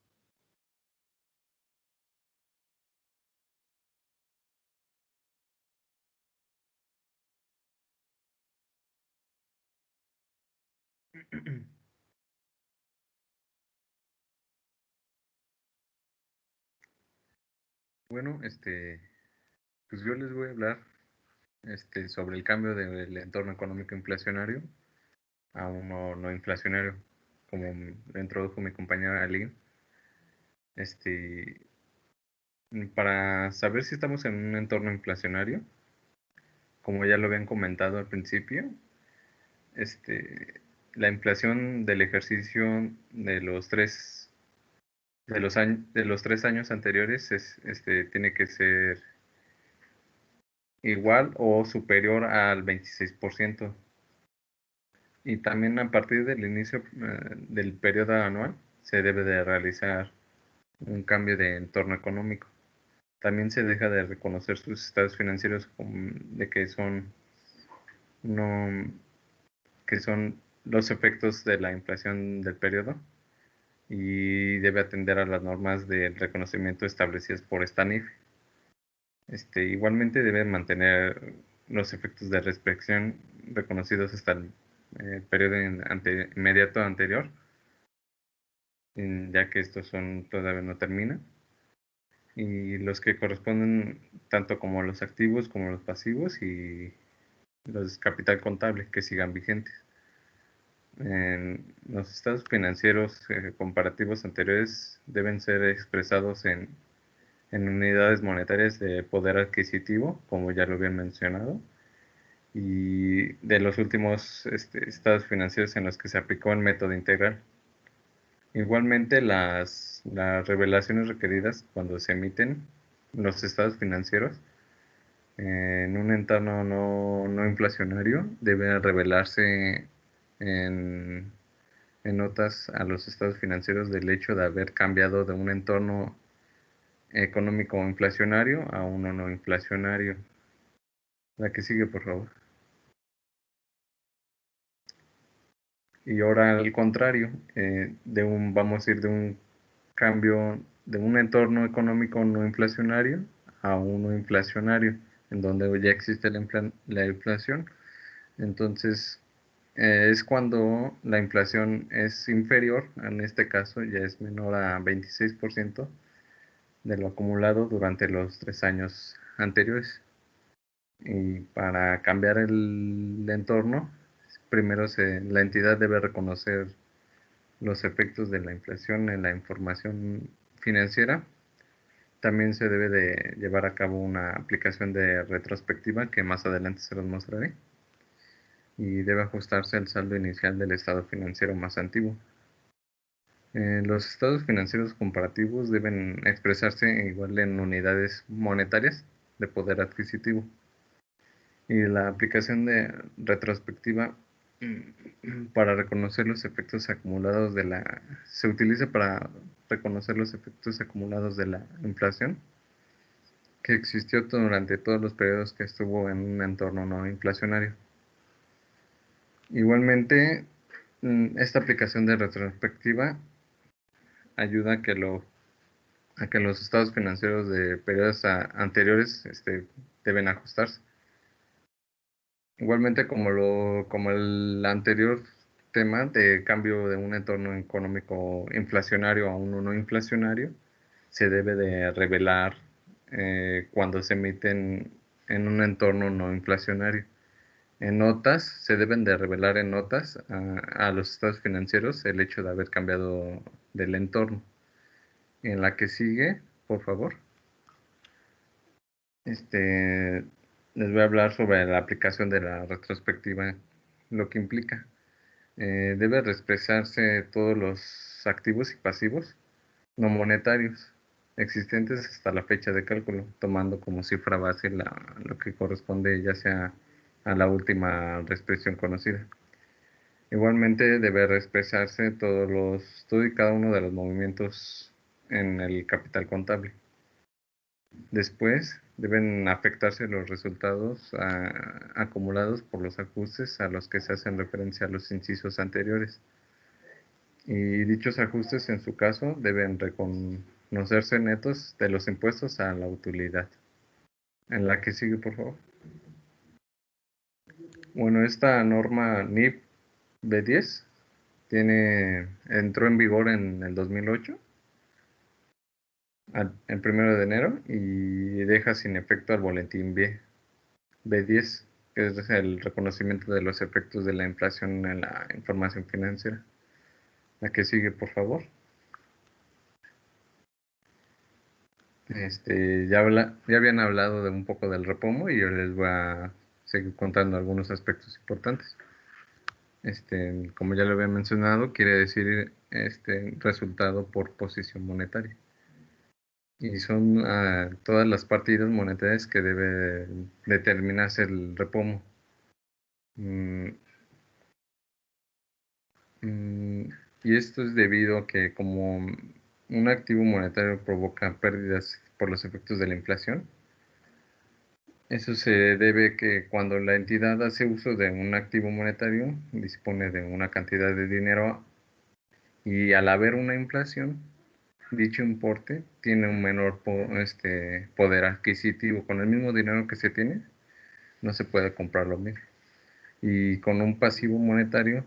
E: Bueno, pues yo les voy a hablar sobre el cambio del entorno económico inflacionario a uno no inflacionario, como lo introdujo mi compañera Aline. Para saber si estamos en un entorno inflacionario, como ya lo habían comentado al principio, la inflación del ejercicio de los tres años anteriores tiene que ser igual o superior al 26%. Y también a partir del inicio del periodo anual se debe de realizar un cambio de entorno económico. También se deja de reconocer sus estados financieros de no, que son los efectos de la inflación del periodo, y debe atender a las normas de reconocimiento establecidas por esta NIF. Igualmente debe mantener los efectos de restricción reconocidos hasta el periodo inmediato anterior, ya que estos todavía no terminan, y los que corresponden tanto como los activos como los pasivos y los capital contable que sigan vigentes. En los estados financieros comparativos anteriores deben ser expresados en unidades monetarias de poder adquisitivo, como ya lo habían mencionado, y de los últimos estados financieros en los que se aplicó el método integral. Igualmente, las revelaciones requeridas cuando se emiten los estados financieros en un entorno no inflacionario deben revelarse en notas a los estados financieros del hecho de haber cambiado de un entorno económico inflacionario a uno no inflacionario. La que sigue, por favor. Y ahora al contrario, vamos a ir de un cambio de un entorno económico no inflacionario a uno inflacionario, en donde ya existe la inflación. Entonces, es cuando la inflación es inferior, en este caso ya es menor a 26% de lo acumulado durante los 3 años anteriores. Y para cambiar el entorno, primero la entidad debe reconocer los efectos de la inflación en la información financiera. También se debe de llevar a cabo una aplicación de retrospectiva que más adelante se los mostraré. Y debe ajustarse al saldo inicial del estado financiero más antiguo. Los estados financieros comparativos deben expresarse igual en unidades monetarias de poder adquisitivo. Y la aplicación de retrospectiva para reconocer los efectos acumulados se utiliza para reconocer los efectos acumulados de la inflación que existió durante todos los periodos que estuvo en un entorno no inflacionario. Igualmente, esta aplicación de retrospectiva ayuda a que los estados financieros de periodos anteriores deben ajustarse. Igualmente como el anterior tema de cambio de un entorno económico inflacionario a uno no inflacionario, se debe de revelar cuando se emiten en un entorno no inflacionario. En notas, se deben de revelar en notas a los estados financieros el hecho de haber cambiado del entorno. En la que sigue, por favor, les voy a hablar sobre la aplicación de la retrospectiva, lo que implica. Debe expresarse todos los activos y pasivos no monetarios existentes hasta la fecha de cálculo, tomando como cifra base lo que corresponde ya sea a la última expresión conocida. Igualmente debe expresarse todo y cada uno de los movimientos en el capital contable. Después deben afectarse los resultados acumulados por los ajustes a los que se hacen referencia a los incisos anteriores. Y dichos ajustes, en su caso, deben reconocerse netos de los impuestos a la utilidad. En la que sigue, por favor. Bueno, esta norma NIF B10 entró en vigor en el 2008, el 1 de enero, y deja sin efecto al boletín B10, que es el reconocimiento de los efectos de la inflación en la información financiera. La que sigue, por favor. Ya habían hablado de un poco del repomo y yo les voy a seguir contando algunos aspectos importantes. Como ya lo había mencionado, quiere decir resultado por posición monetaria. Y son todas las partidas monetarias que debe determinarse el repomo. Y esto es debido a que como un activo monetario provoca pérdidas por los efectos de la inflación, eso se debe que cuando la entidad hace uso de un activo monetario, dispone de una cantidad de dinero y al haber una inflación, dicho importe tiene un menor poder adquisitivo. Con el mismo dinero que se tiene, no se puede comprar lo mismo. Y con un pasivo monetario,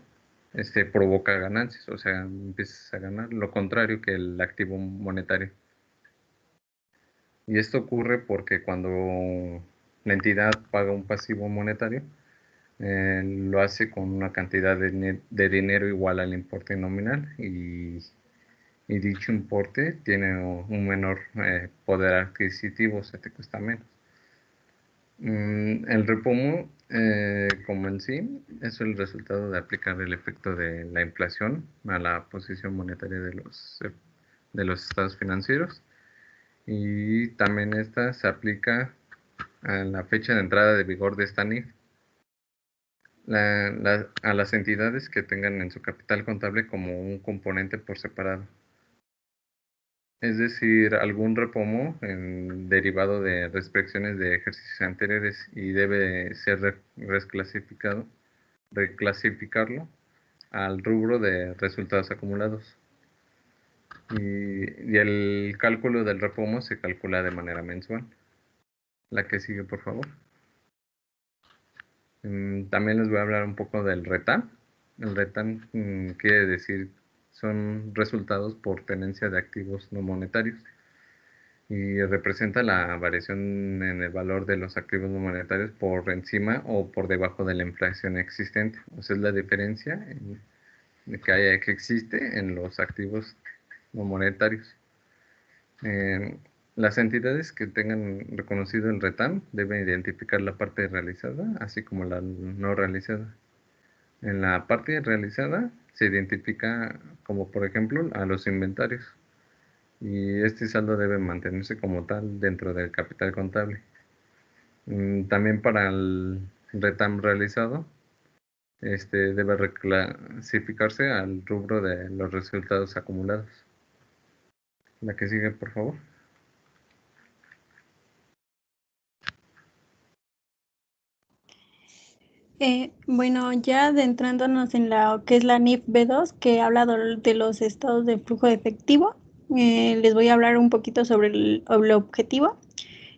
E: provoca ganancias, o sea, empiezas a ganar lo contrario que el activo monetario. Y esto ocurre porque cuando la entidad paga un pasivo monetario, lo hace con una cantidad de dinero igual al importe nominal y dicho importe tiene un menor poder adquisitivo, o sea, te cuesta menos. El repomo, como en sí, es el resultado de aplicar el efecto de la inflación a la posición monetaria de los estados financieros, y también esta se aplica a la fecha de entrada de vigor de esta NIF a las entidades que tengan en su capital contable como un componente por separado. Es decir, algún repomo derivado de restricciones de ejercicios anteriores y debe ser reclasificarlo al rubro de resultados acumulados. Y el cálculo del repomo se calcula de manera mensual. La que sigue, por favor. También les voy a hablar un poco del RETAM. El RETAM quiere decir son resultados por tenencia de activos no monetarios y representa la variación en el valor de los activos no monetarios por encima o por debajo de la inflación existente. O sea, es la diferencia que existe en los activos no monetarios. Las entidades que tengan reconocido el RETAM deben identificar la parte realizada, así como la no realizada. En la parte realizada se identifica como, por ejemplo, a los inventarios. Y este saldo debe mantenerse como tal dentro del capital contable. También para el RETAM realizado, debe reclasificarse al rubro de los resultados acumulados. La que sigue, por favor.
F: Bueno, ya adentrándonos en lo que es la NIF B2, que habla de los estados de flujo de efectivo, les voy a hablar un poquito sobre el objetivo.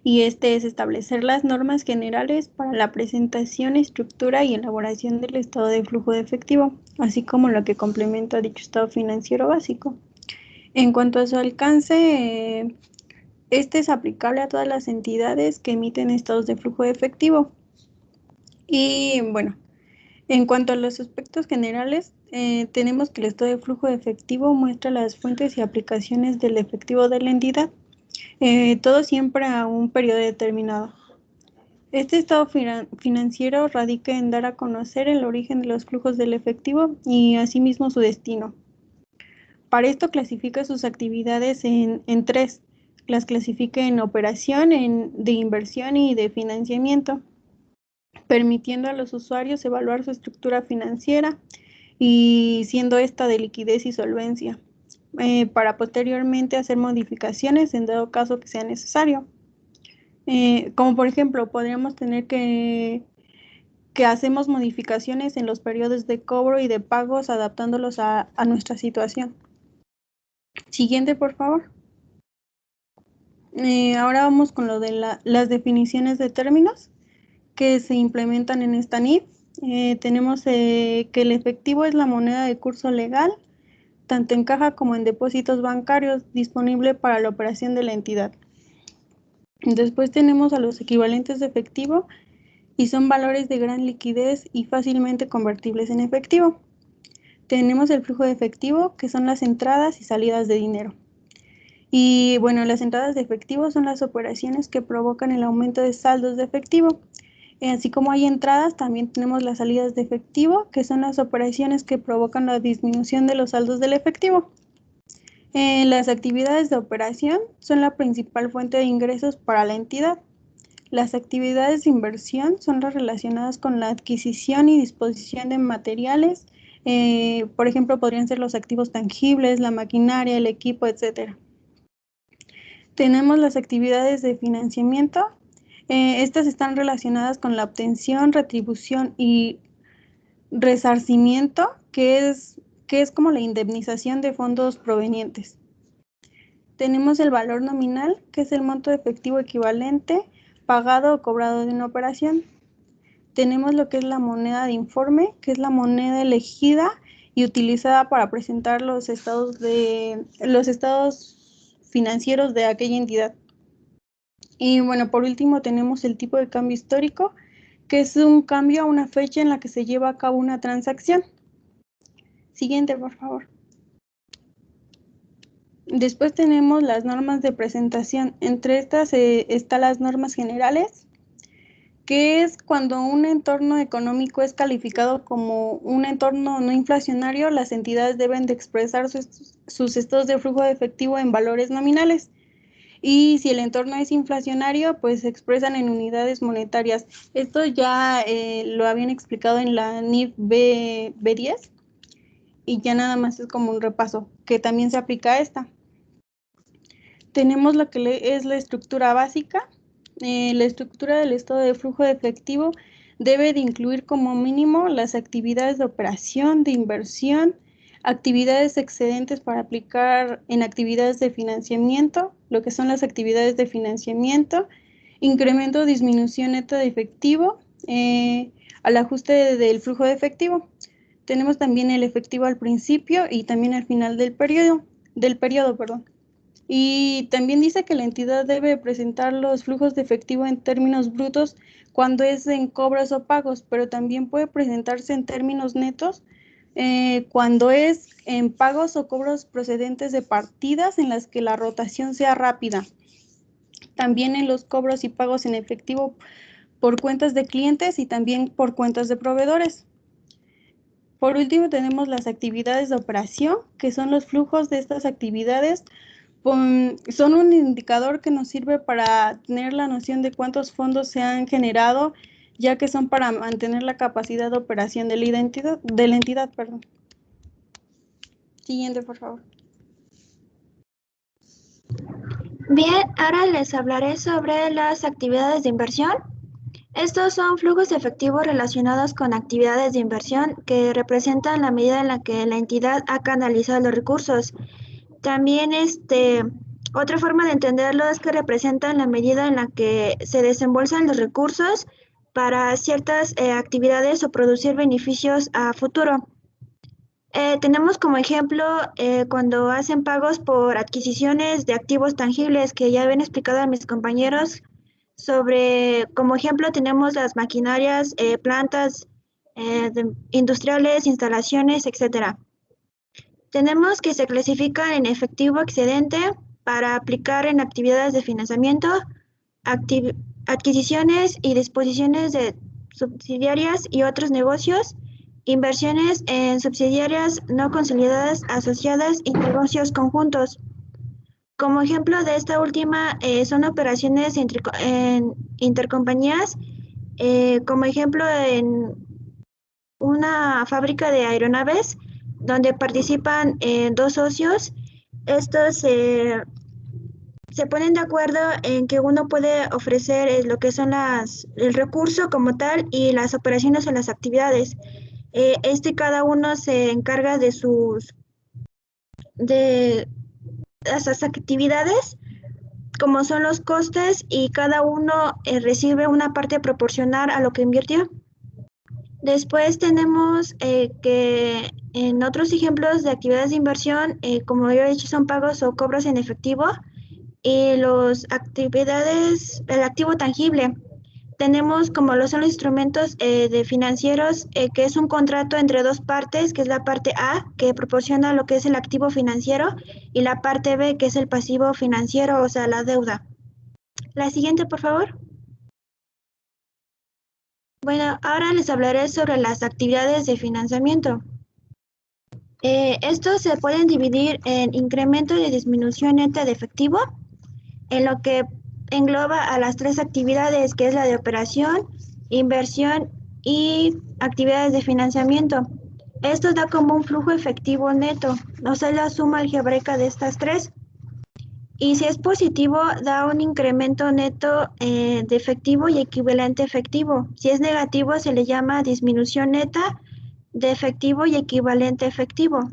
F: y este es establecer las normas generales para la presentación, estructura y elaboración del estado de flujo de efectivo, así como lo que complementa dicho estado financiero básico. En cuanto a su alcance, este es aplicable a todas las entidades que emiten estados de flujo de efectivo. Y bueno, en cuanto a los aspectos generales, tenemos que el estado de flujo de efectivo muestra las fuentes y aplicaciones del efectivo de la entidad, todo siempre a un periodo determinado. Este estado financiero radica en dar a conocer el origen de los flujos del efectivo y asimismo su destino. Para esto clasifica sus actividades en tres. Las clasifica en operación, de inversión y de financiamiento, permitiendo a los usuarios evaluar su estructura financiera y siendo esta de liquidez y solvencia, para posteriormente hacer modificaciones en dado caso que sea necesario. Como por ejemplo, podríamos tener que hacemos modificaciones en los periodos de cobro y de pagos adaptándolos a nuestra situación. Siguiente, por favor. Ahora vamos con lo de las definiciones de términos que se implementan en esta NIF. Tenemos que el efectivo es la moneda de curso legal, tanto en caja como en depósitos bancarios, disponible para la operación de la entidad. Después tenemos a los equivalentes de efectivo y son valores de gran liquidez y fácilmente convertibles en efectivo. Tenemos el flujo de efectivo, que son las entradas y salidas de dinero. Y bueno, las entradas de efectivo son las operaciones que provocan el aumento de saldos de efectivo. Así como hay entradas, también tenemos las salidas de efectivo, que son las operaciones que provocan la disminución de los saldos del efectivo. Las actividades de operación son la principal fuente de ingresos para la entidad. Las actividades de inversión son las relacionadas con la adquisición y disposición de materiales. Por ejemplo, podrían ser los activos tangibles, la maquinaria, el equipo, etc. Tenemos las actividades de financiamiento. Estas están relacionadas con la obtención, retribución y resarcimiento, que es como la indemnización de fondos provenientes. Tenemos el valor nominal, que es el monto de efectivo equivalente pagado o cobrado de una operación. Tenemos lo que es la moneda de informe, que es la moneda elegida y utilizada para presentar los estados financieros de aquella entidad. Y bueno, por último tenemos el tipo de cambio histórico, que es un cambio a una fecha en la que se lleva a cabo una transacción. Siguiente, por favor. Después tenemos las normas de presentación. Entre estas están las normas generales, que es cuando un entorno económico es calificado como un entorno no inflacionario, las entidades deben de expresar sus estados de flujo de efectivo en valores nominales. Y si el entorno es inflacionario, pues se expresan en unidades monetarias. Esto ya lo habían explicado en la NIF B10 y ya nada más es como un repaso, que también se aplica a esta. Tenemos lo que es la estructura básica. La estructura del estado de flujo de efectivo debe de incluir como mínimo las actividades de operación, de inversión, actividades excedentes para aplicar en actividades de financiamiento, lo que son las actividades de financiamiento, incremento o disminución neta de efectivo, al ajuste del flujo de efectivo. Tenemos también el efectivo al principio y también al final del periodo. Y también dice que la entidad debe presentar los flujos de efectivo en términos brutos cuando es en cobros o pagos, pero también puede presentarse en términos netos cuando es en pagos o cobros procedentes de partidas en las que la rotación sea rápida. También en los cobros y pagos en efectivo por cuentas de clientes y también por cuentas de proveedores. Por último, tenemos las actividades de operación, que son los flujos de estas actividades. Son un indicador que nos sirve para tener la noción de cuántos fondos se han generado, ya que son para mantener la capacidad de operación de la entidad. Siguiente, por favor.
G: Bien, ahora les hablaré sobre las actividades de inversión. Estos son flujos de efectivo relacionados con actividades de inversión que representan la medida en la que la entidad ha canalizado los recursos. También Otra forma de entenderlo es que representan la medida en la que se desembolsan los recursos para ciertas actividades o producir beneficios a futuro. Tenemos como ejemplo cuando hacen pagos por adquisiciones de activos tangibles, que ya habían explicado a mis compañeros sobre, como ejemplo tenemos las maquinarias, plantas industriales, instalaciones, etcétera. Tenemos que se clasifican en efectivo excedente para aplicar en actividades de financiamiento, adquisiciones y disposiciones de subsidiarias y otros negocios, inversiones en subsidiarias no consolidadas asociadas y negocios conjuntos. Como ejemplo de esta última son operaciones en intercompañías, como ejemplo en una fábrica de aeronaves donde participan dos socios. Estos se ponen de acuerdo en que uno puede ofrecer lo que son el recurso como tal y las operaciones o las actividades. Cada uno se encarga de esas actividades, como son los costes, y cada uno recibe una parte proporcional a lo que invirtió. Después tenemos que en otros ejemplos de actividades de inversión, como yo he dicho, son pagos o cobros en efectivo, y el activo tangible. Tenemos como lo son los instrumentos de financieros, que es un contrato entre dos partes, que es la parte A, que proporciona lo que es el activo financiero, y la parte B, que es el pasivo financiero, o sea, la deuda. La siguiente, por favor. Bueno, ahora les hablaré sobre las actividades de financiamiento. Estos se pueden dividir en incremento y disminución neta de efectivo, en lo que engloba a las tres actividades, que es la de operación, inversión y actividades de financiamiento. Esto da como un flujo efectivo neto, o sea, la suma algebraica de estas tres. Y si es positivo, da un incremento neto de efectivo y equivalente efectivo. Si es negativo, se le llama disminución neta de efectivo y equivalente efectivo.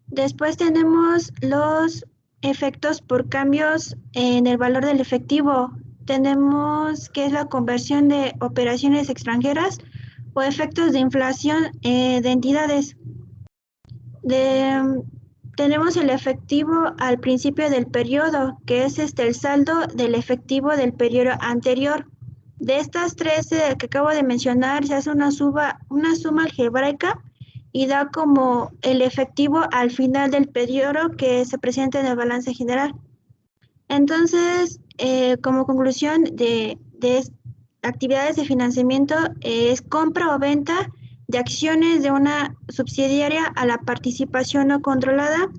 G: Después tenemos los efectos por cambios en el valor del efectivo. Tenemos que es la conversión de operaciones extranjeras o efectos de inflación de entidades. Tenemos el efectivo al principio del periodo, que es el saldo del efectivo del periodo anterior. De estas tres que acabo de mencionar, se hace una suma algebraica y da como el efectivo al final del periodo que se presenta en el balance general. Entonces, como conclusión de actividades de financiamiento, es compra o venta de acciones de una subsidiaria a la participación no controlada,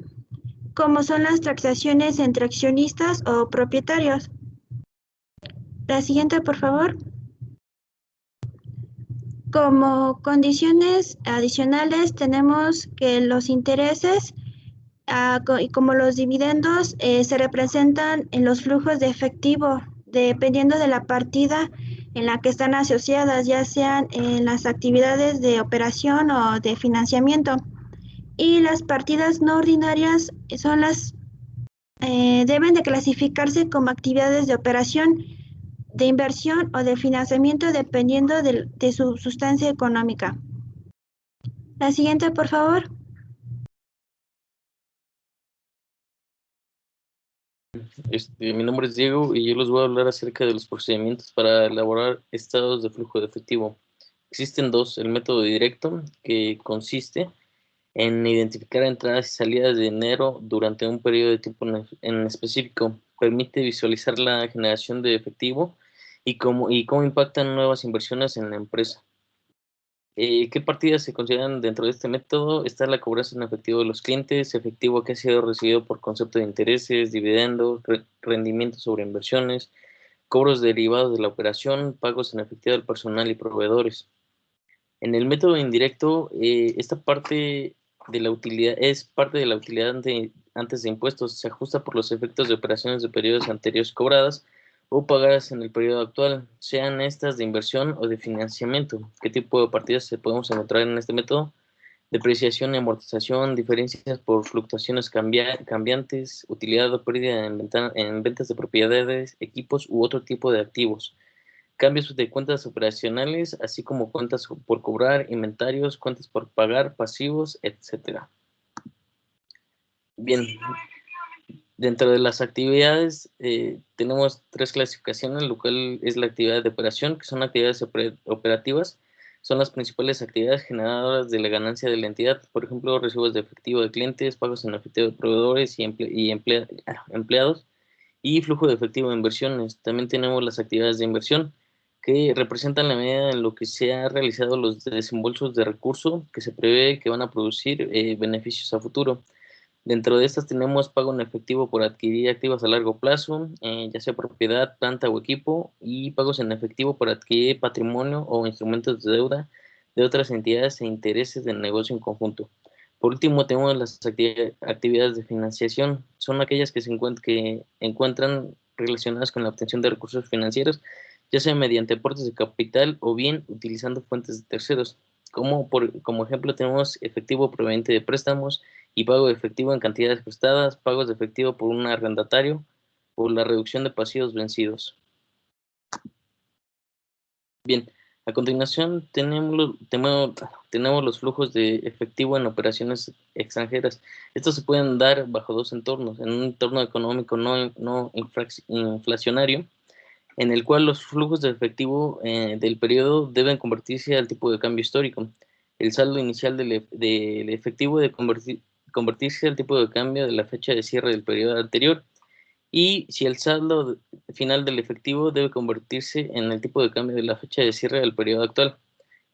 G: como son las transacciones entre accionistas o propietarios. La siguiente, por favor. Como condiciones adicionales tenemos que los intereses y como los dividendos se representan en los flujos de efectivo, dependiendo de la partida en la que están asociadas, ya sean en las actividades de operación o de financiamiento. Y las partidas no ordinarias son deben de clasificarse como actividades de operación, de inversión o de financiamiento, dependiendo de su sustancia económica. La siguiente, por favor.
H: Mi nombre es Diego y yo les voy a hablar acerca de los procedimientos para elaborar estados de flujo de efectivo. Existen dos: el método directo, que consiste en identificar entradas y salidas de dinero durante un periodo de tiempo en específico. Permite visualizar la generación de efectivo y cómo impactan nuevas inversiones en la empresa. ¿Qué partidas se consideran dentro de este método? Está la cobranza en efectivo de los clientes, efectivo que ha sido recibido por concepto de intereses, dividendos, rendimientos sobre inversiones, cobros derivados de la operación, pagos en efectivo del personal y proveedores. En el método indirecto, esta parte de la utilidad es parte de la utilidad antes de impuestos. Se ajusta por los efectos de operaciones de periodos anteriores cobradas o pagadas en el periodo actual, sean estas de inversión o de financiamiento. ¿Qué tipo de partidas se podemos encontrar en este método? depreciación y amortización, diferencias por fluctuaciones cambiantes, utilidad o pérdida en ventas de propiedades, equipos u otro tipo de activos, cambios de cuentas operacionales, así como cuentas por cobrar, inventarios, cuentas por pagar, pasivos, etcétera. Bien, dentro de las actividades tenemos 3 clasificaciones, lo cual es la actividad de operación, que son actividades operativas, son las principales actividades generadoras de la ganancia de la entidad, por ejemplo, recibos de efectivo de clientes, pagos en efectivo de proveedores y empleados, y flujo de efectivo de inversiones. También tenemos las actividades de inversión, que representan la medida en lo que se ha realizado los desembolsos de recursos que se prevé que van a producir beneficios a futuro. Dentro de estas tenemos pago en efectivo por adquirir activos a largo plazo, ya sea propiedad, planta o equipo, y pagos en efectivo por adquirir patrimonio o instrumentos de deuda de otras entidades e intereses del negocio en conjunto. Por último, tenemos las actividades de financiación. Son aquellas que encuentran relacionadas con la obtención de recursos financieros, ya sea mediante aportes de capital o bien utilizando fuentes de terceros. Como ejemplo tenemos efectivo proveniente de préstamos y pago de efectivo en cantidades prestadas, pagos de efectivo por un arrendatario o la reducción de pasivos vencidos. Bien, a continuación tenemos los flujos de efectivo en operaciones extranjeras. Estos se pueden dar bajo 2 entornos: en un entorno económico no inflacionario, en el cual los flujos de efectivo del periodo deben convertirse al tipo de cambio histórico. El saldo inicial del efectivo debe convertirse al tipo de cambio de la fecha de cierre del periodo anterior, y si el saldo final del efectivo debe convertirse en el tipo de cambio de la fecha de cierre del periodo actual.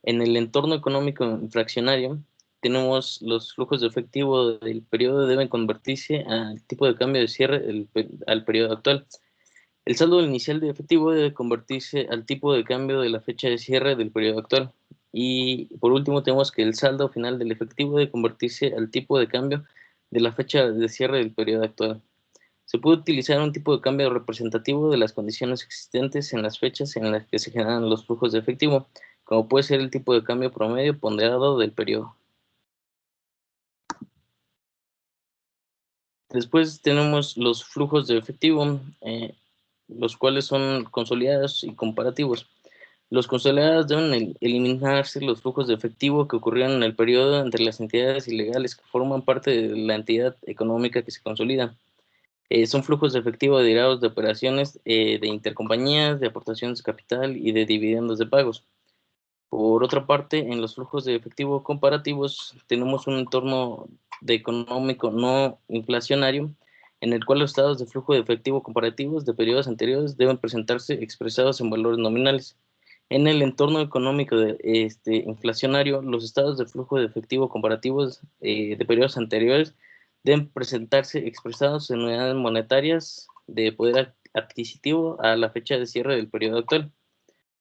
H: En el entorno económico infraccionario, tenemos los flujos de efectivo del periodo deben convertirse al tipo de cambio de cierre al periodo actual. El saldo inicial de efectivo debe convertirse al tipo de cambio de la fecha de cierre del periodo actual. Y por último tenemos que el saldo final del efectivo debe convertirse al tipo de cambio de la fecha de cierre del periodo actual. Se puede utilizar un tipo de cambio representativo de las condiciones existentes en las fechas en las que se generan los flujos de efectivo, como puede ser el tipo de cambio promedio ponderado del periodo. Después tenemos los flujos de efectivo, los cuales son consolidados y comparativos. Los consolidados deben eliminarse los flujos de efectivo que ocurrieron en el periodo entre las entidades ilegales que forman parte de la entidad económica que se consolida. Son flujos de efectivo derivados de operaciones de intercompañías, de aportaciones de capital y de dividendos de pagos. Por otra parte, en los flujos de efectivo comparativos tenemos un entorno económico no inflacionario, en el cual los estados de flujo de efectivo comparativos de periodos anteriores deben presentarse expresados en valores nominales. En el entorno económico inflacionario, los estados de flujo de efectivo comparativos de periodos anteriores deben presentarse expresados en unidades monetarias de poder adquisitivo a la fecha de cierre del periodo actual.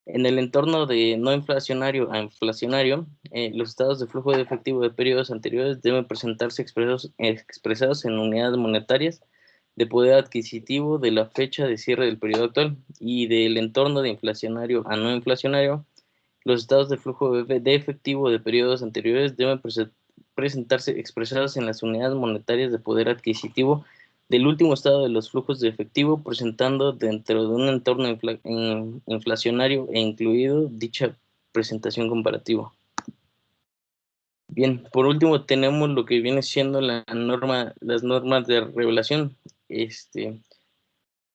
H: En el entorno de no inflacionario a inflacionario, los estados de flujo de efectivo de periodos anteriores deben presentarse expresados en unidades monetarias de poder adquisitivo de la fecha de cierre del periodo actual. Y del entorno de inflacionario a no inflacionario, los estados de flujo de efectivo de periodos anteriores deben presentarse expresados en las unidades monetarias de poder adquisitivo del último estado de los flujos de efectivo, presentando dentro de un entorno inflacionario e incluido dicha presentación comparativa. Bien, por último tenemos lo que viene siendo las normas de revelación.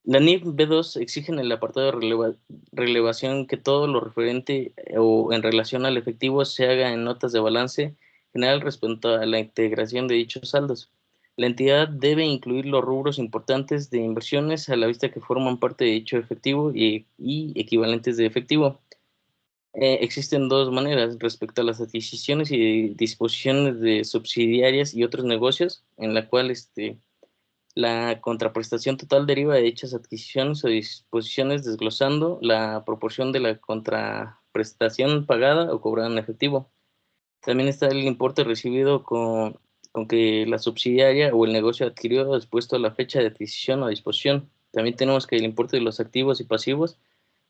H: La NIF B2 exige en el apartado de relevación que todo lo referente o en relación al efectivo se haga en notas de balance general respecto a la integración de dichos saldos. La entidad debe incluir los rubros importantes de inversiones a la vista que forman parte de dicho efectivo y equivalentes de efectivo. Existen 2 maneras respecto a las adquisiciones y disposiciones de subsidiarias y otros negocios, en la cual la contraprestación total deriva de dichas adquisiciones o disposiciones, desglosando la proporción de la contraprestación pagada o cobrada en efectivo. También está el importe recibido con que la subsidiaria o el negocio adquirió dispuesto a la fecha de adquisición o disposición. También tenemos que el importe de los activos y pasivos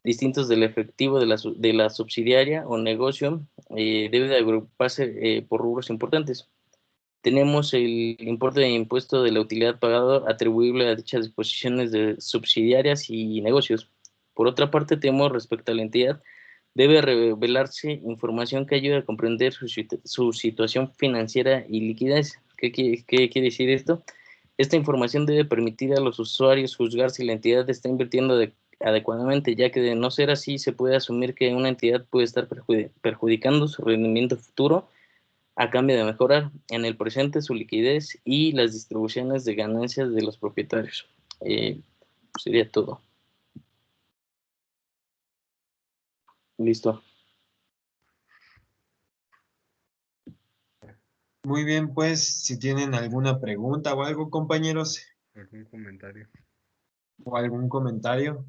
H: distintos del efectivo de la subsidiaria o negocio, debe de agruparse por rubros importantes. Tenemos el importe de impuesto de la utilidad pagado atribuible a dichas disposiciones de subsidiarias y negocios. Por otra parte, tenemos respecto a la entidad, debe revelarse información que ayude a comprender su situación financiera y liquidez. ¿Qué quiere decir esto? Esta información debe permitir a los usuarios juzgar si la entidad está invirtiendo adecuadamente, ya que de no ser así, se puede asumir que una entidad puede estar perjudicando su rendimiento futuro a cambio de mejorar en el presente su liquidez y las distribuciones de ganancias de los propietarios. Sería todo. Listo.
C: Muy bien, pues, si tienen alguna pregunta o algo, compañeros,
E: ¿Algún comentario?
C: o algún comentario.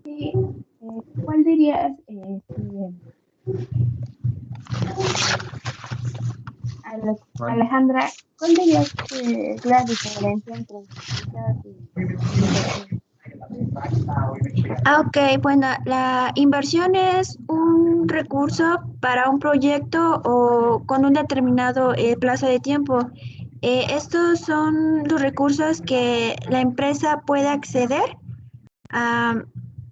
D: Sí, ¿cuál dirías, Alejandra, cuál dirías que es la diferencia entre divisas y inversión?
G: Ok, bueno, la inversión es un recurso para un proyecto o con un determinado plazo de tiempo. Estos son los recursos que la empresa puede acceder a,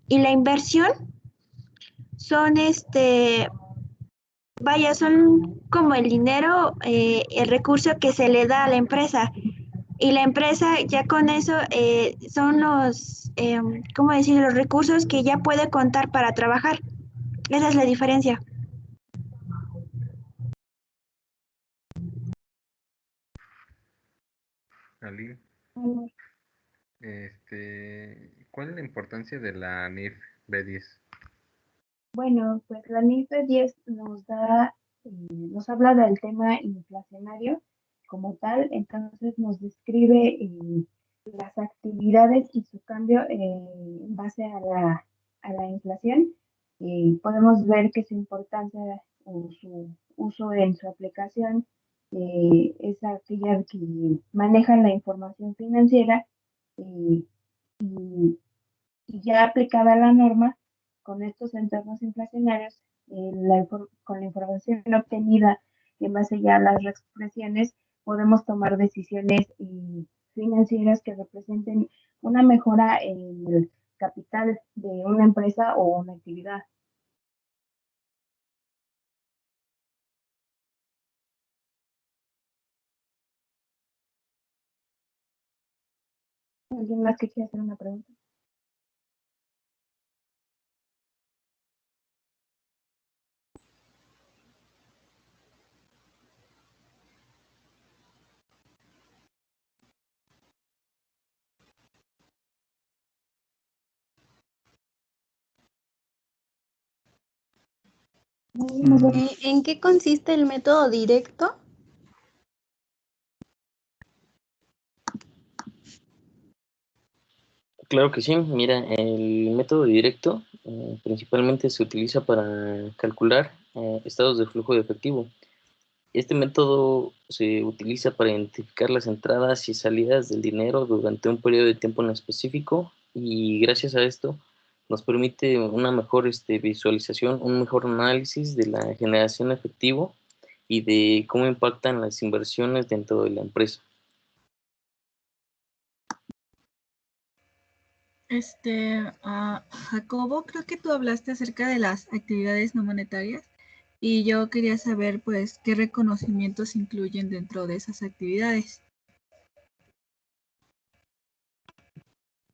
G: y la inversión son vaya, son como el dinero, el recurso que se le da a la empresa. Y la empresa ya con eso son los, ¿cómo decir? Los recursos que ya puede contar para trabajar. Esa es la diferencia.
E: Ali, ¿cuál es la importancia de la NIF B10?
D: Bueno, pues la NIFE 10 nos habla del tema inflacionario como tal, entonces nos describe las actividades y su cambio en base a la inflación. Podemos ver que su importancia o su uso en su aplicación es aquella que maneja la información financiera y, y ya aplicada la norma con estos entornos inflacionarios, con la información obtenida en base ya a las expresiones, podemos tomar decisiones financieras que representen una mejora en el capital de una empresa o una actividad. ¿Alguien más que quiera hacer una pregunta?
F: ¿En qué consiste el método directo?
H: Claro que sí. Mira, el método directo principalmente se utiliza para calcular estados de flujo de efectivo. Este método se utiliza para identificar las entradas y salidas del dinero durante un periodo de tiempo en específico, y gracias a esto nos permite una mejor visualización, un mejor análisis de la generación de efectivo y de cómo impactan las inversiones dentro de la empresa.
B: Jacobo, creo que tú hablaste acerca de las actividades no monetarias y yo quería saber, pues, qué reconocimientos incluyen dentro de esas actividades.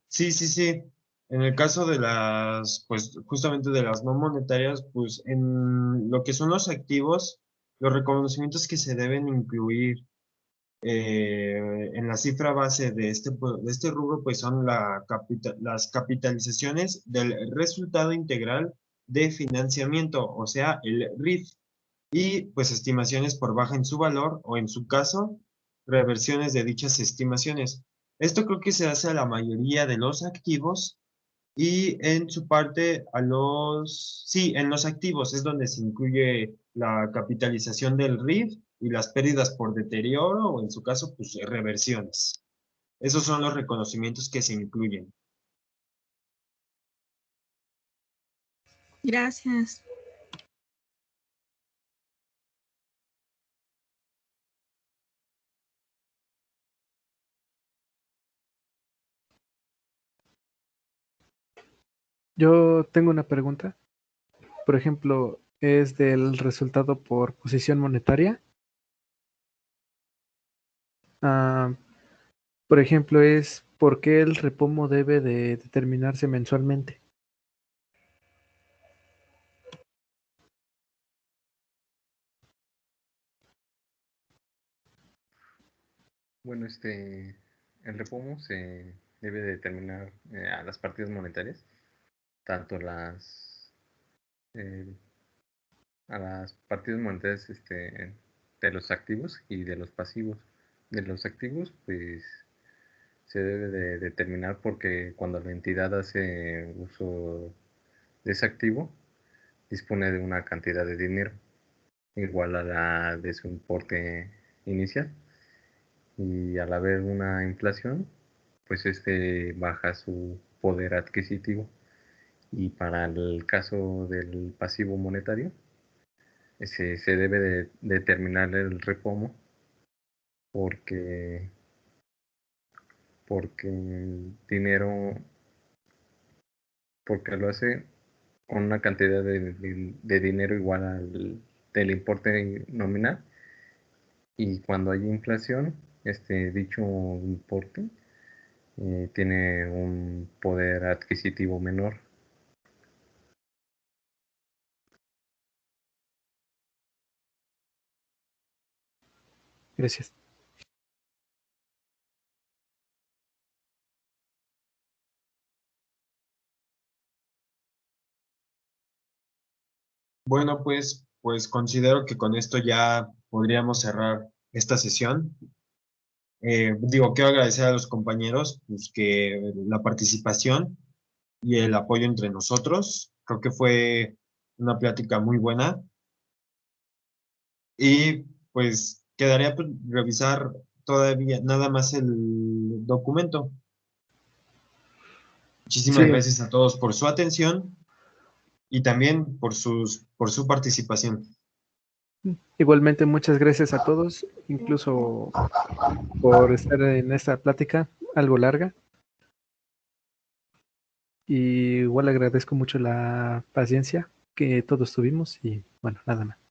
C: Sí, sí, sí. En el caso de las, pues justamente de las no monetarias, pues en lo que son los activos, los reconocimientos que se deben incluir en la cifra base de este rubro, pues son las capitalizaciones del resultado integral de financiamiento, o sea, el RIF, y pues estimaciones por baja en su valor o en su caso, reversiones de dichas estimaciones. Esto creo que se hace a la mayoría de los activos y en su parte sí, en los activos es donde se incluye la capitalización del RIF y las pérdidas por deterioro o en su caso, pues reversiones. Esos son los reconocimientos que se incluyen.
B: Gracias.
A: Yo tengo una pregunta. Por ejemplo, es del resultado por posición monetaria. Ah, por ejemplo, es por qué el repomo debe de determinarse mensualmente.
E: Bueno, el repomo se debe determinar a las partidas monetarias, tanto eh, a las partidas monetarias de los activos y de los pasivos. De los activos, pues se debe de determinar porque cuando la entidad hace uso de ese activo, dispone de una cantidad de dinero igual a la de su importe inicial, y al haber una inflación, pues baja su poder adquisitivo. Y para el caso del pasivo monetario, se debe de determinar el repomo porque, porque el dinero, porque lo hace con una cantidad de dinero igual al del importe nominal, y cuando hay inflación, dicho importe tiene un poder adquisitivo menor.
A: Gracias.
C: Bueno, pues considero que con esto ya podríamos cerrar esta sesión. Quiero agradecer a los compañeros pues, que la participación y el apoyo entre nosotros. Creo que fue una plática muy buena y pues quedaría pues, revisar todavía nada más el documento. Muchísimas
A: Sí,
C: gracias a todos por su atención y también por su participación.
A: igualmente muchas gracias a todos, incluso por estar en esta plática algo larga. Y igual agradezco mucho la paciencia que todos tuvimos y bueno, nada más.